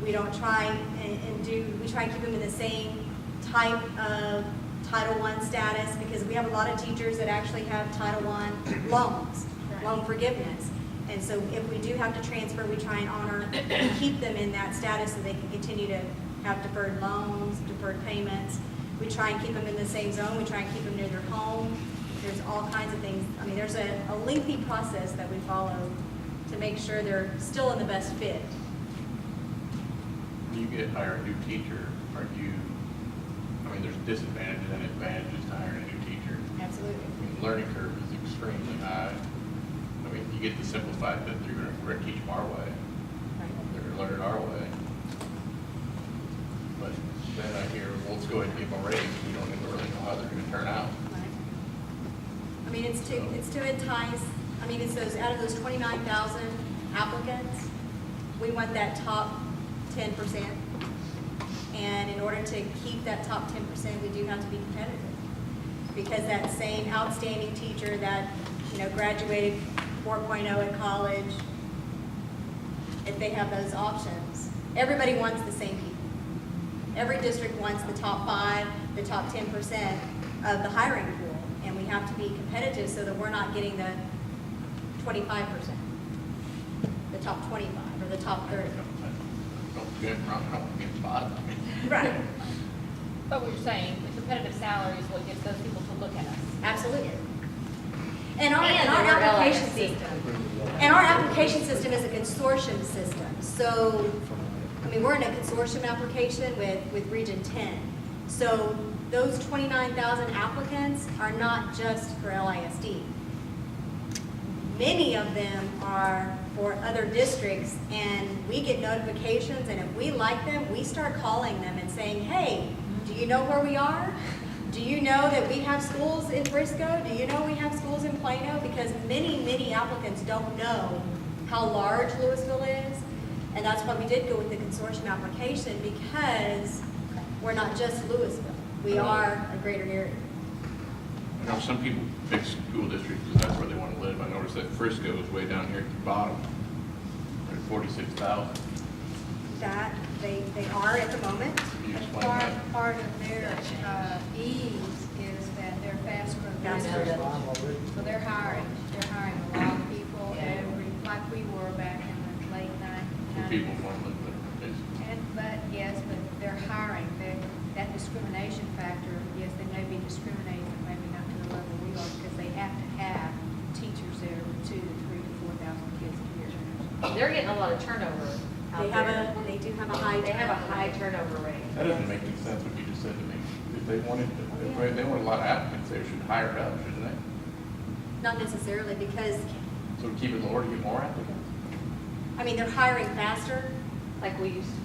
We don't try we try and keep them in the same type of Title I status, because we have a lot of teachers that actually have Title I loans, loan forgiveness. And so if we do have to transfer, we try and honor and keep them in that status so they can continue to have deferred loans, deferred payments. We try and keep them in the same zone. We try and keep them near their home. There's all kinds of things. I mean, there's a lengthy process that we follow to make sure they're still in the best fit. When you hire a new teacher, there's disadvantages and advantages to hiring a new teacher. Absolutely. The learning curve is extremely high. You get to simplify it that we're going to teach them our way. They're going to learn it our way. But then I hear, well, let's go ahead and give them a raise. We don't even really know how they're going to turn out. Right. I mean, it's to entice. I mean, it's out of those 29,000 applicants, we want that top 10%. And in order to keep that top 10%, we do have to be competitive. Because that same outstanding teacher that, graduated 4.0 at college, if they have those options, everybody wants the same people. Every district wants the top 5, the top 10% of the hiring pool. And we have to be competitive so that we're not getting the 25%, the top 25, or the top 30. Don't get me wrong, I don't want to get bottom. Right. But what you're saying, the competitive salary is what gets those people to look at us. Absolutely. And our And application their system. And our application system is a consortium system. So, we're in a consortium application with Region 10. So those 29,000 applicants are not just for LISD. Many of them are for other districts, and we get notifications, and if we like them, we start calling them and saying, hey, do you know where we are? Do you know that we have schools in Frisco? Do you know we have schools in Plano? Because many applicants don't know how large Lewisville is, and that's why we did go with the consortium application, because we're not just Lewisville. We are a greater area. I know some people pick school districts because that's where they want to live. I noticed that Frisco is way down here at the bottom, at 46,000. That they are at the moment. Can you explain that? Part of their ease is that they're fast growing Faster. businesses. So they're hiring a lot of people, Yeah. like we were back in the late The 90s. people want to live there, basically. But they're hiring. That discrimination factor, yes, they may be discriminating, but maybe not to the level we are, because they have to have teachers there with 2,000 to 3,000 to 4,000 kids a year. They're getting a lot of turnover out there. They do have a high. They have a high turnover rate. That doesn't make any sense what you just said to me. If they wanted a lot of applicants, they should hire up, shouldn't they? Not necessarily, because, So to keep it lower to get more applicants? I mean, they're hiring faster. Like we used to.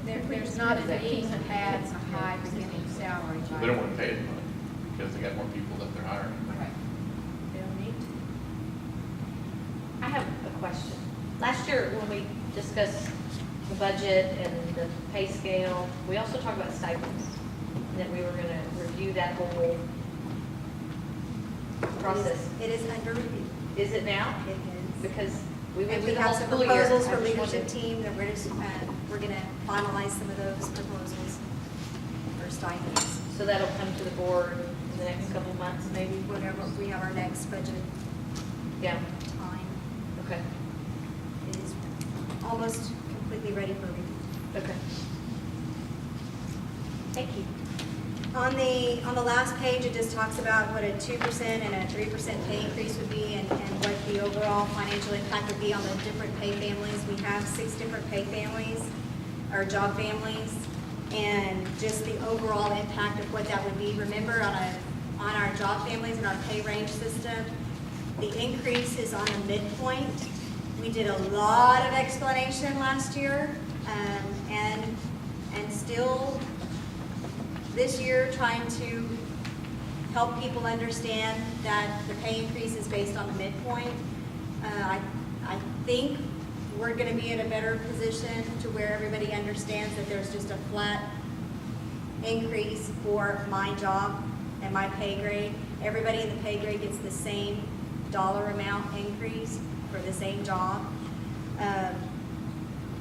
There's not a need to have a high beginning salary. So they don't want to pay as much because they got more people that they're hiring. Right. They don't need to. I have a question. Last year, when we discussed the budget and the pay scale, we also talked about stipends, and that we were gonna review that whole process. It is under review. Is it now? It is. Because we went And through we the whole have some school year. proposals I for just leadership wanted- team that we're gonna finalize some of those proposals for stipends. So that'll come to the board in the next couple of months, maybe? Whenever we have our next budget Yeah, time, okay, it is almost completely ready for review. okay. Thank you. On the last page, it just talks about what a 2% and a 3% pay increase would be, and what the overall financial impact would be on the different pay families. We have 6 different pay families, or job families, and just the overall impact of what that would be. Remember, on our job families and our pay range system, the increase is on a midpoint. We did a lot of explanation last year, and still this year trying to help people understand that the pay increase is based on the midpoint. I think we're gonna be in a better position to where everybody understands that there's just a flat increase for my job and my pay grade. Everybody in the pay grade gets the same dollar amount increase for the same job.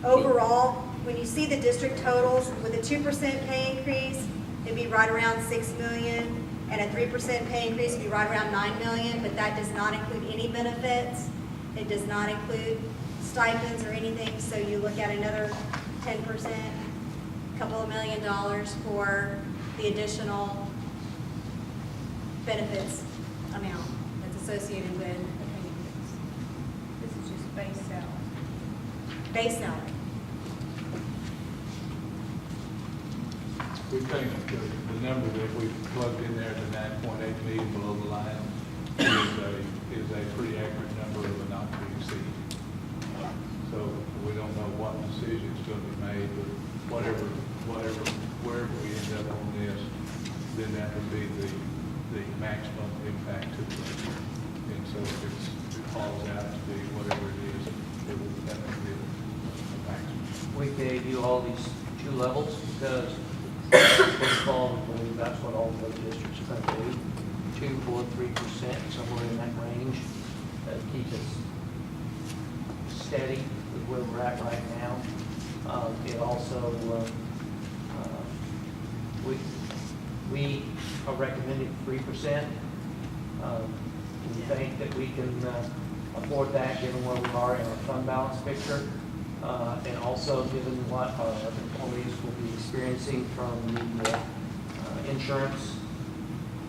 Overall, when you see the district totals, with a 2% pay increase, it'd be right around 6 million, and a 3% pay increase would be right around 9 million, but that does not include any benefits. It does not include stipends or anything, so you look at another 10%, couple of $1 million for the additional benefits amount that's associated with the pay increase. This is just base salary. Base salary. We think the number that we plugged in there, the 9.8 million below the line, is a pretty accurate number of a not to exceed. So we don't know what decision's going to be made, but wherever we end up on this, then that would be the maximum impact to the budget. And so if it falls out to be whatever it is, that would be the maximum. We gave you all these 2 levels because first of all, we believe that's what all the other districts are going to do. 2, 4, 3%, somewhere in that range. That keeps us steady with where we're at right now. It also, we are recommending 3%. We think that we can afford that given where we are in our fund balance picture. And also given what our employees will be experiencing from the insurance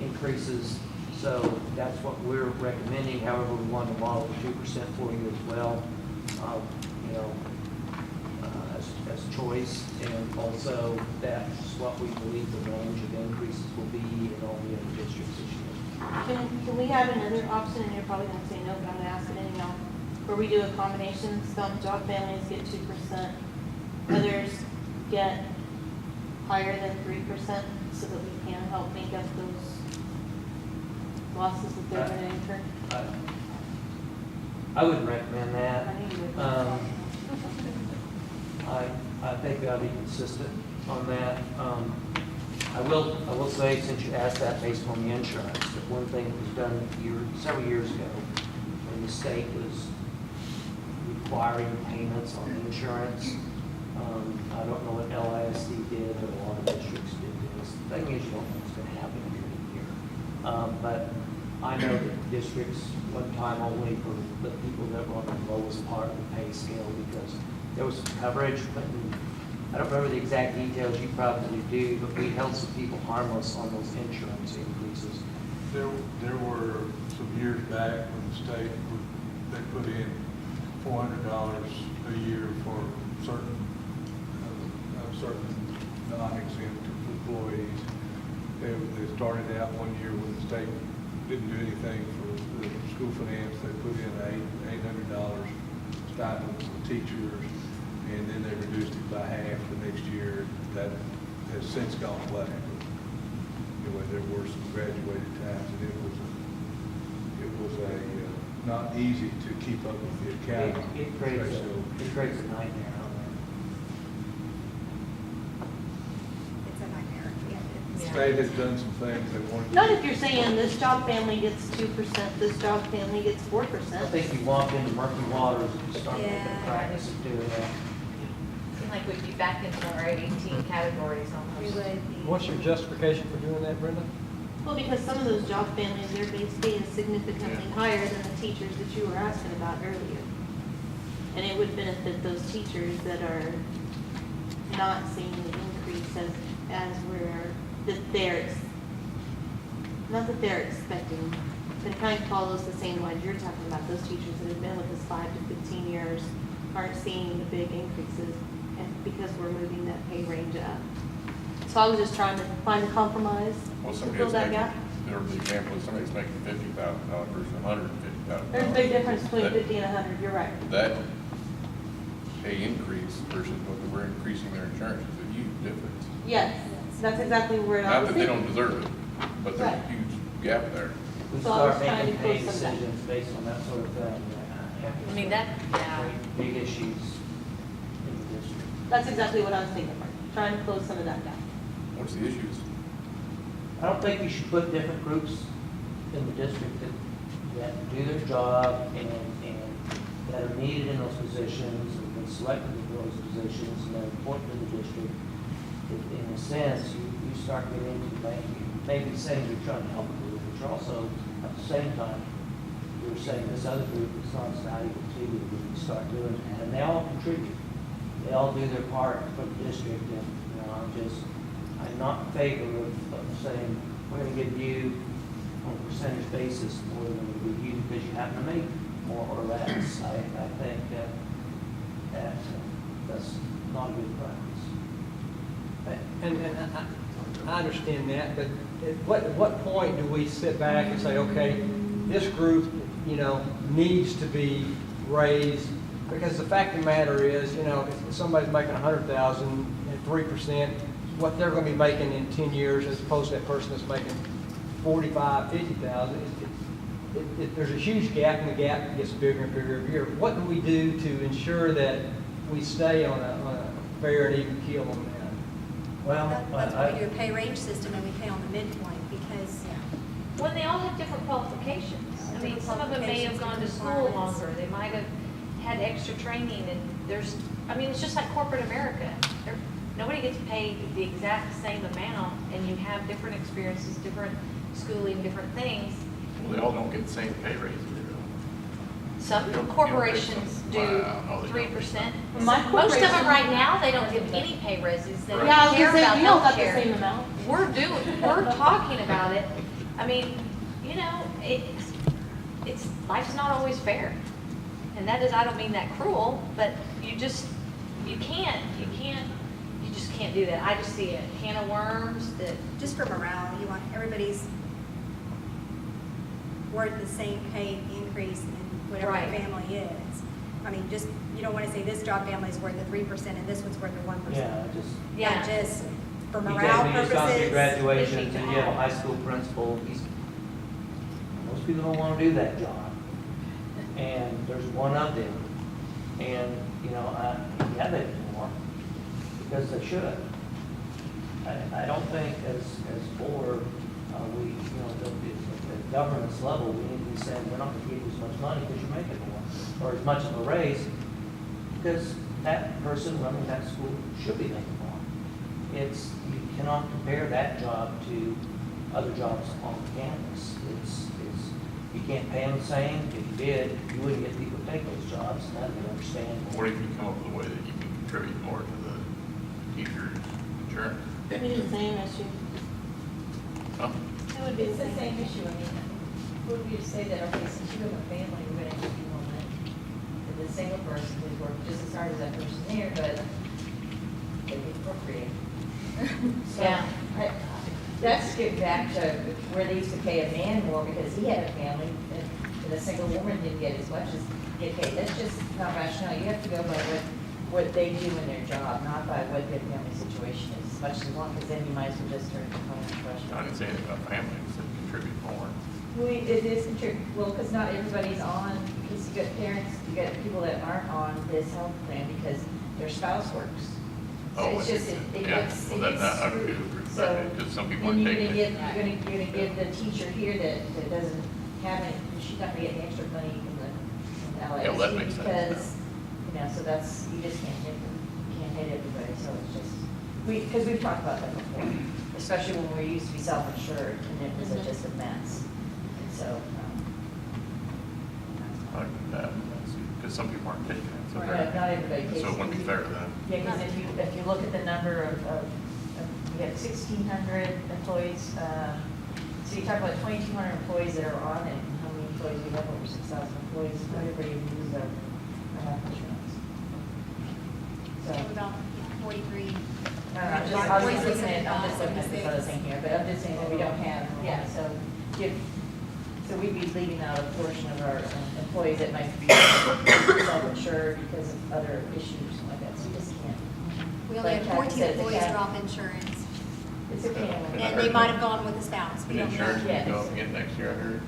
increases. So that's what we're recommending. However, we want to model 2% for you as well. As choice, and also that's what we believe the range of increases will be in all the other districts this year. Can we have another option, and you're probably gonna say no, but I'm gonna ask it anyhow, where we do a combination, some job families get 2%, others get higher than 3%, so that we can help make up those losses that they're gonna incur? I wouldn't recommend that. I think you would. I think we ought to be consistent on that. I will say, since you asked that based on the insurance, that one thing that was done several years ago, when the state was requiring payments on insurance. I don't know what LISD did, but a lot of districts did this. The thing is, you don't know what's going to happen year to year. But I know that districts, one time only for the people that were on the lowest part of the pay scale, because there was some coverage, but I don't remember the exact details, you probably do, but we held some people harmless on those insurance increases. There were some years back when the state, they put in $400 a year for certain non-exempt employees. They started out one year when the state didn't do anything for the school finance. They put in $800 stipend for teachers, and then they reduced it by half the next year. That has since gone away. Anyway, there were some graduated times, and it was not easy to keep up with the accounting. It creates a nightmare out there. It's a nightmare. The state has done some things they wanted to. Not if you're saying this job family gets 2%, this job family gets 4%. I think you walk into murky waters if you start making Yeah. practice of doing that. Seems like we'd be back into our 18 categories almost. What's your justification for doing that, Brenda? Well, because some of those job families, their base pay is significantly higher than the teachers that you were asking about earlier. And it would benefit those teachers that are not seeing the increase as not that they're expecting, but it kind of follows the same lines you're talking about. Those teachers that have been with us 5 to 15 years aren't seeing the big increases, and because we're moving that pay range up. So I was just trying to find a compromise Well, to somebody fill that's that making, gap. there was the example of somebody's making $50,000 versus $150,000. There's a big difference between 50 and 100, you're right. That pay increase versus what we're increasing their insurance is a huge difference. Yes, that's exactly where I Not was that they thinking. don't deserve it, but there's a Right. huge gap there. We So I was start trying making to pay close some gap. decisions based on that sort of thing. I mean, that, yeah. Big issues in the district. That's exactly what I was thinking, Mark, trying to close some of that gap. What's the issues? I don't think you should put different groups in the district that do their job and that are needed in those positions and been selected for those positions and they're important to the district. In a sense, you start getting into maybe saying you're trying to help a group, but you're also, at the same time, you're saying this other group is not as valuable to you when you start doing that. And they all contribute. They all do their part for the district. And, I'm not in favor of saying, we're going to give you on a percentage basis more than we give you because you happen to make more or less. I think that's not a good practice. And I understand that, but at what point do we sit back and say, okay, this group, needs to be raised? Because the fact of the matter is, if somebody's making 100,000 at 3%, what they're going to be making in 10 years as opposed to that person that's making 45, 50,000, there's a huge gap, and the gap gets bigger and bigger every year. What do we do to ensure that we stay on a fair and even keel on that? Well, That's why we do a pay range system and we pay on the midpoint because, When they all have different qualifications. I mean, some of them may have gone to school longer, they might have had extra training, and it's just like corporate America. Nobody gets paid the exact same amount, and you have different experiences, different schooling, different things. Well, they all don't get the same pay raise either. Some You don't corporations pay do some. Wow, no, they don't. 3%. My Most of corporation- them right now, they don't give any pay raises. They don't Yeah, I was care gonna say, about we all got the healthcare. same amount. We're talking about it. I mean, life's not always fair. And I don't mean that cruel, but you can't do that. I just see a can of worms that, Just for morale, you want everybody's worth the same pay increase in whatever Right. the family is. I mean, just, you don't want to say this job family is worth the 3% and this one's worth the 1%. Yeah, just. yeah. Just for You morale when you just gone through purposes. graduation, It'd be and you have a hard. high school principal, most people don't want to do that job. And there's one of them, and, you know, yeah, they do more, because they should. I don't think as board, we, you know, at governance level, we need to be saying, we're not going to give you as much money because you're making more, or as much of a raise, because that person running that school should be making more. You cannot compare that job to other jobs on campus. You can't pay them the same. If you did, you wouldn't get people to take those jobs, and that would understand. What if you come up with a way that you can contribute more to the teacher's insurance? It would be the same issue. Huh? It would be It's the the same. same issue, I mean, would we say that, okay, since you have a family, we're gonna give you more money? The single person who's worked just as hard as that person there, but they get appropriated. So, Yeah. That's getting back to where they used to pay a man more because he had a family, and a single woman didn't get as much as get paid. That's just not rational. You have to go by what they do in their job, not by what their family situation is, as much as you want, because then you might as well just turn it to financial I question. didn't say anything about family, I said contribute more. It is true, well, because not everybody's on, because you got parents, you got people that aren't on this health plan because their spouse works. So Oh, it's just, it yeah, gets, well, it that, I gets would screwed. agree with So, that, because some people and aren't you're taking gonna it. get, you're gonna give the teacher here that doesn't have it, she's not gonna get the extra money from the Yeah, well, that makes LASD sense. because, you know, so that's, you just can't hit them, you can't hit everybody, so it's just, because we've talked about that before, especially when we used to be self-insured and it was just a mess. And so, Like that, because some people aren't taking it, so Right, they're, not everybody takes so it wouldn't be it. fair to them. Yeah, because if you look at the number of we have 1,600 employees, so you talk about 2,200 employees that are on it, and how many employees we have, over 6,000 employees, not everybody uses our health insurance. So, About 43. I'm just looking at this other thing here, but I'm just saying that we don't have, yeah, so we'd be leaving out a portion of our employees that might be self-insured because of other issues like that, so you just can't. We only Like had Kathy 14 said, the employees cap- drop insurance, It's okay. and they might have gone with a spouse. We And don't insurance know. will go up again next year, I heard.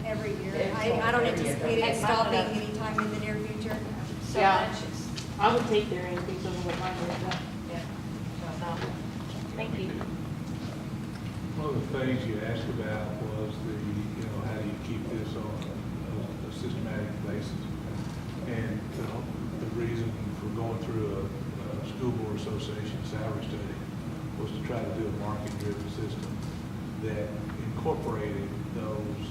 Every year. Every I don't year. anticipate it Hey, stopping I don't know. anytime in the near future. So Yeah. anxious. I would take their increase over what mine is. Yeah. thank you. One of the things you asked about was how do you keep this on a systematic basis? And the reason for going through a school board association salary study was to try to do a market-driven system that incorporated those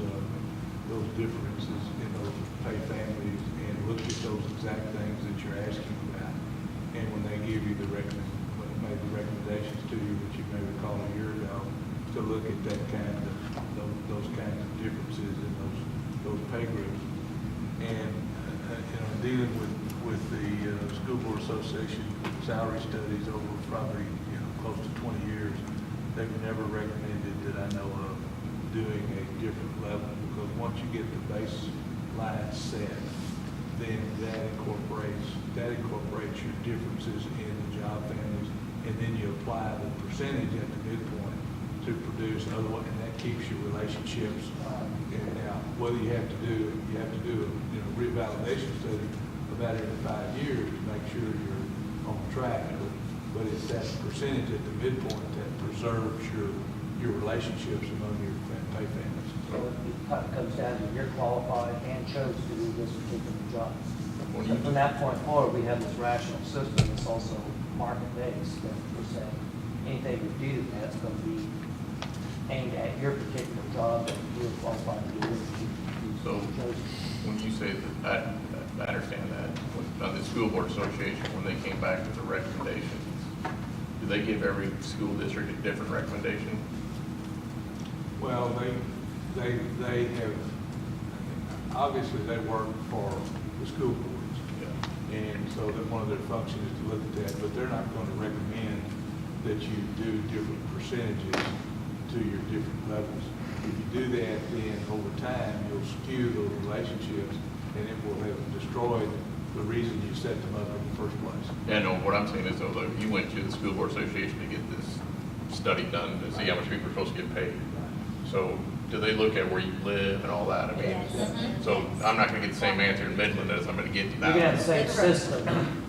differences in those pay families and looked at those exact things that you're asking about. And when they give you when it made the recommendations to you that you may recall a year ago, to look at that those kinds of differences in those pay groups. And dealing with the School Board Association salary studies over probably close to 20 years, they've never recommended that I know of doing a different level, because once you get the baseline set, then that incorporates your differences in the job families, and then you apply the percentage at the midpoint to produce otherwise, and that keeps your relationships. And now, whether you have to do a revalidation study about every 5 years to make sure you're on track, but it's that percentage at the midpoint that preserves your relationships among your pay families. So it comes down to you're qualified and chose to do this particular job. So from that point forward, we have this rational system that's also market-based, that we're saying anything you do, that's going to be aimed at your particular job that you're qualified to do. So when you say that, I understand that. On the School Board Association, when they came back with the recommendations, do they give every school district a different recommendation? Well, they have, obviously they work for the school boards. Yeah. And so that one of their functions is to look at that, but they're not going to recommend that you do different percentages to your different levels. If you do that, then over time, you'll skew those relationships, and it will have destroyed the reason you set them up in the first place. Yeah, no, what I'm saying is though, that you went to the school board association to get this study done to see how much people are supposed to get paid. So do they look at where you live and all that? I mean, Yes. so I'm not gonna get the same answer in Midland as I'm gonna get You can have now. the same system,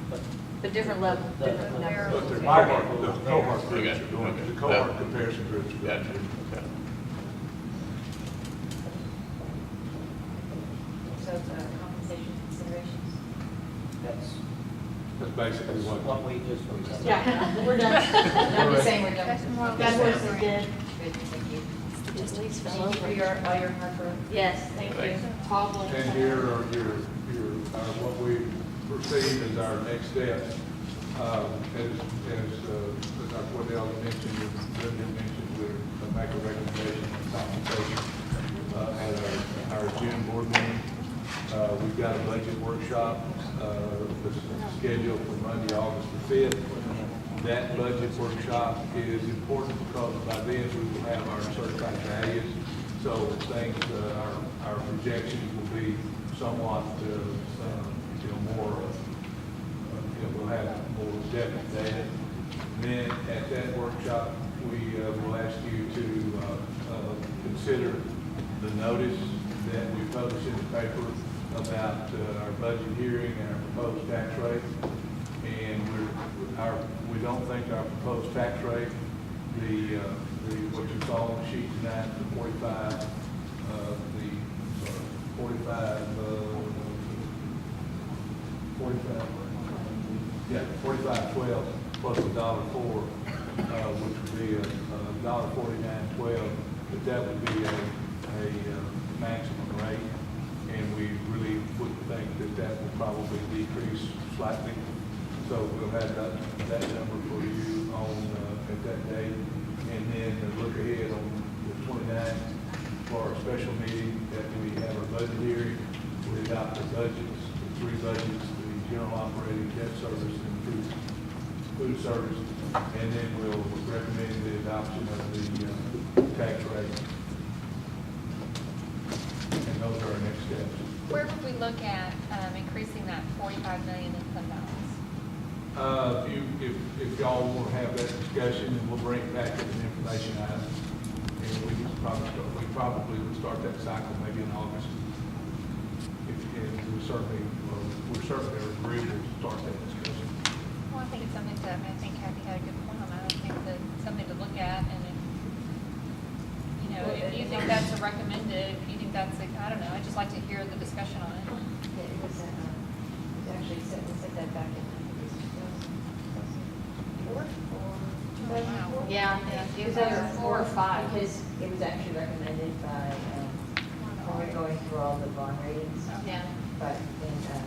but The different level, The- different numbers. But the Market. cohort groups Okay, are going, okay. the cohort comparison groups are going Gotcha, to. okay. So it's compensation considerations. that's That's basically what. what we just. Yeah, we're done. I'm just saying we're done. That's more- That horse is dead. Good, thank you. Thank you for all your hard work. Yes, thank you. Thanks. Probably. And here are what we perceive as our next steps. As Dr. Waddell mentioned, and Linda mentioned, we'll make a recommendation on compensation at our June board meeting. We've got a budget workshop that's scheduled for Monday, August the 5th. That budget workshop is important because by then we will have our certified values. So things, our projections will be somewhat, more, we'll have more definite data. Then at that workshop, we will ask you to consider the notice that we publish in the paper about our budget hearing and our proposed tax rate. And we don't think our proposed tax rate, what you saw on the sheet tonight, the 45, 45.12 plus $1.04, which would be $1.49.12, but that would be a maximum rate, and we really would think that will probably decrease slightly. So we'll have that number for you on, at that date, and then look ahead on the 29th for our special meeting that we have our budget hearing. We adopt the budgets, the three budgets, the general operating, debt service, and food service, and then we'll recommend the adoption of the tax rate. And those are our next steps. Where would we look at increasing that 45 million in fund balance? If y'all want to have that discussion, then we'll bring it back as an information item. And we probably would start that cycle maybe in August. And we're certainly agreeable to start that discussion. Well, I think it's something I think Kathy had a good point on that. I think that it's something to look at, and if you think that's a recommended, if you think that's I don't know, I'd just like to hear the discussion on it. Yeah, it was actually we said that back in, I think it was 2004 or 2004. Yeah, It was either 4 or 5, because it was actually recommended by, when we were going through all the bond ratings. Yeah. But then,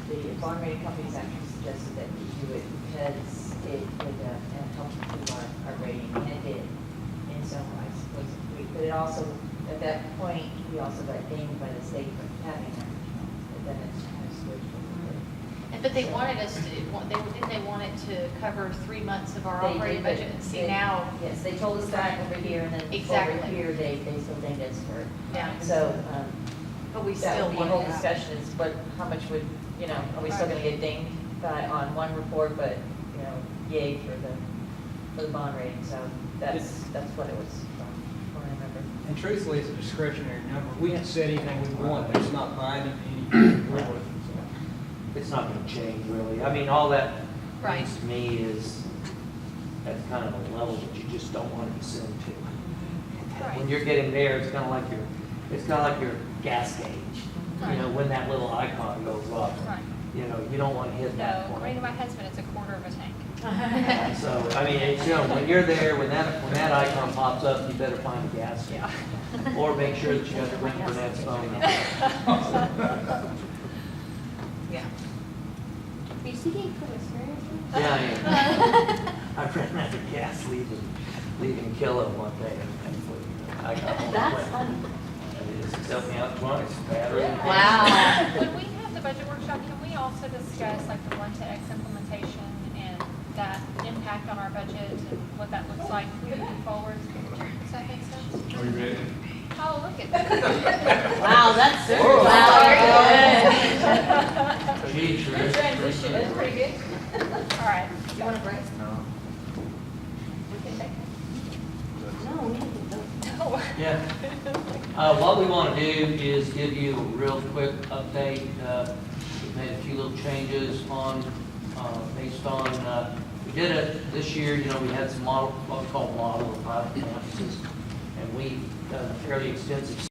the bond rating companies actually suggested that we do it because it would help improve our rating, and it did in some ways. But it also, at that point, we also got dinged by the state for having that, but then it's kind of switched a little bit. But they wanted us to, didn't they want it to cover 3 months of our They operating did, but budget? And see they- now, Yes, they told us that over here, and then over Exactly. here, they still dinged us for it. yeah, So, but we that still would be a want whole it. discussion is how much would, are we still gonna get dinged on one report, but, yay for the bond rating, so that's what it was, from what I remember. And truthfully, it's a discretionary number. We can set anything we want, but it's not binding to any board. It's not gonna change really. I mean, all that Right. means to me is that's kind of a level that you just don't want to descend to. Right. When you're getting there, it's kind of like your gas gauge. Right. When that little icon goes up, Right. you don't want to hit that No, according point. to my husband, it's a quarter of a tank. So, I mean, when you're there, when that icon pops up, you better find a gas gauge. Yeah. Or make sure that you got the Link Burnett's phone number. Yeah. Are you speaking from experience? Yeah, I am. I ran out of gas leaving Kilo one day, and thankfully, I got home. That's quick. funny. And it just helped me out twice, battery. and gas. Wow. When we have the budget workshop, can we also discuss like the 1 to X implementation and that impact impact on our budget and what that looks like moving forward. Does that make sense? Are you ready? Oh, look at that. Wow, that's super. Whoa. Wow. Gee, Trish. Transition, that's pretty good. All right. You want a break? We can take No, we didn't. it. No. Yeah. What we want to do is give you a real quick update. We've made a few little changes on, based on, we did it this year, you know, we had some model, what we call model or pilot campuses, and we've done a fairly extensive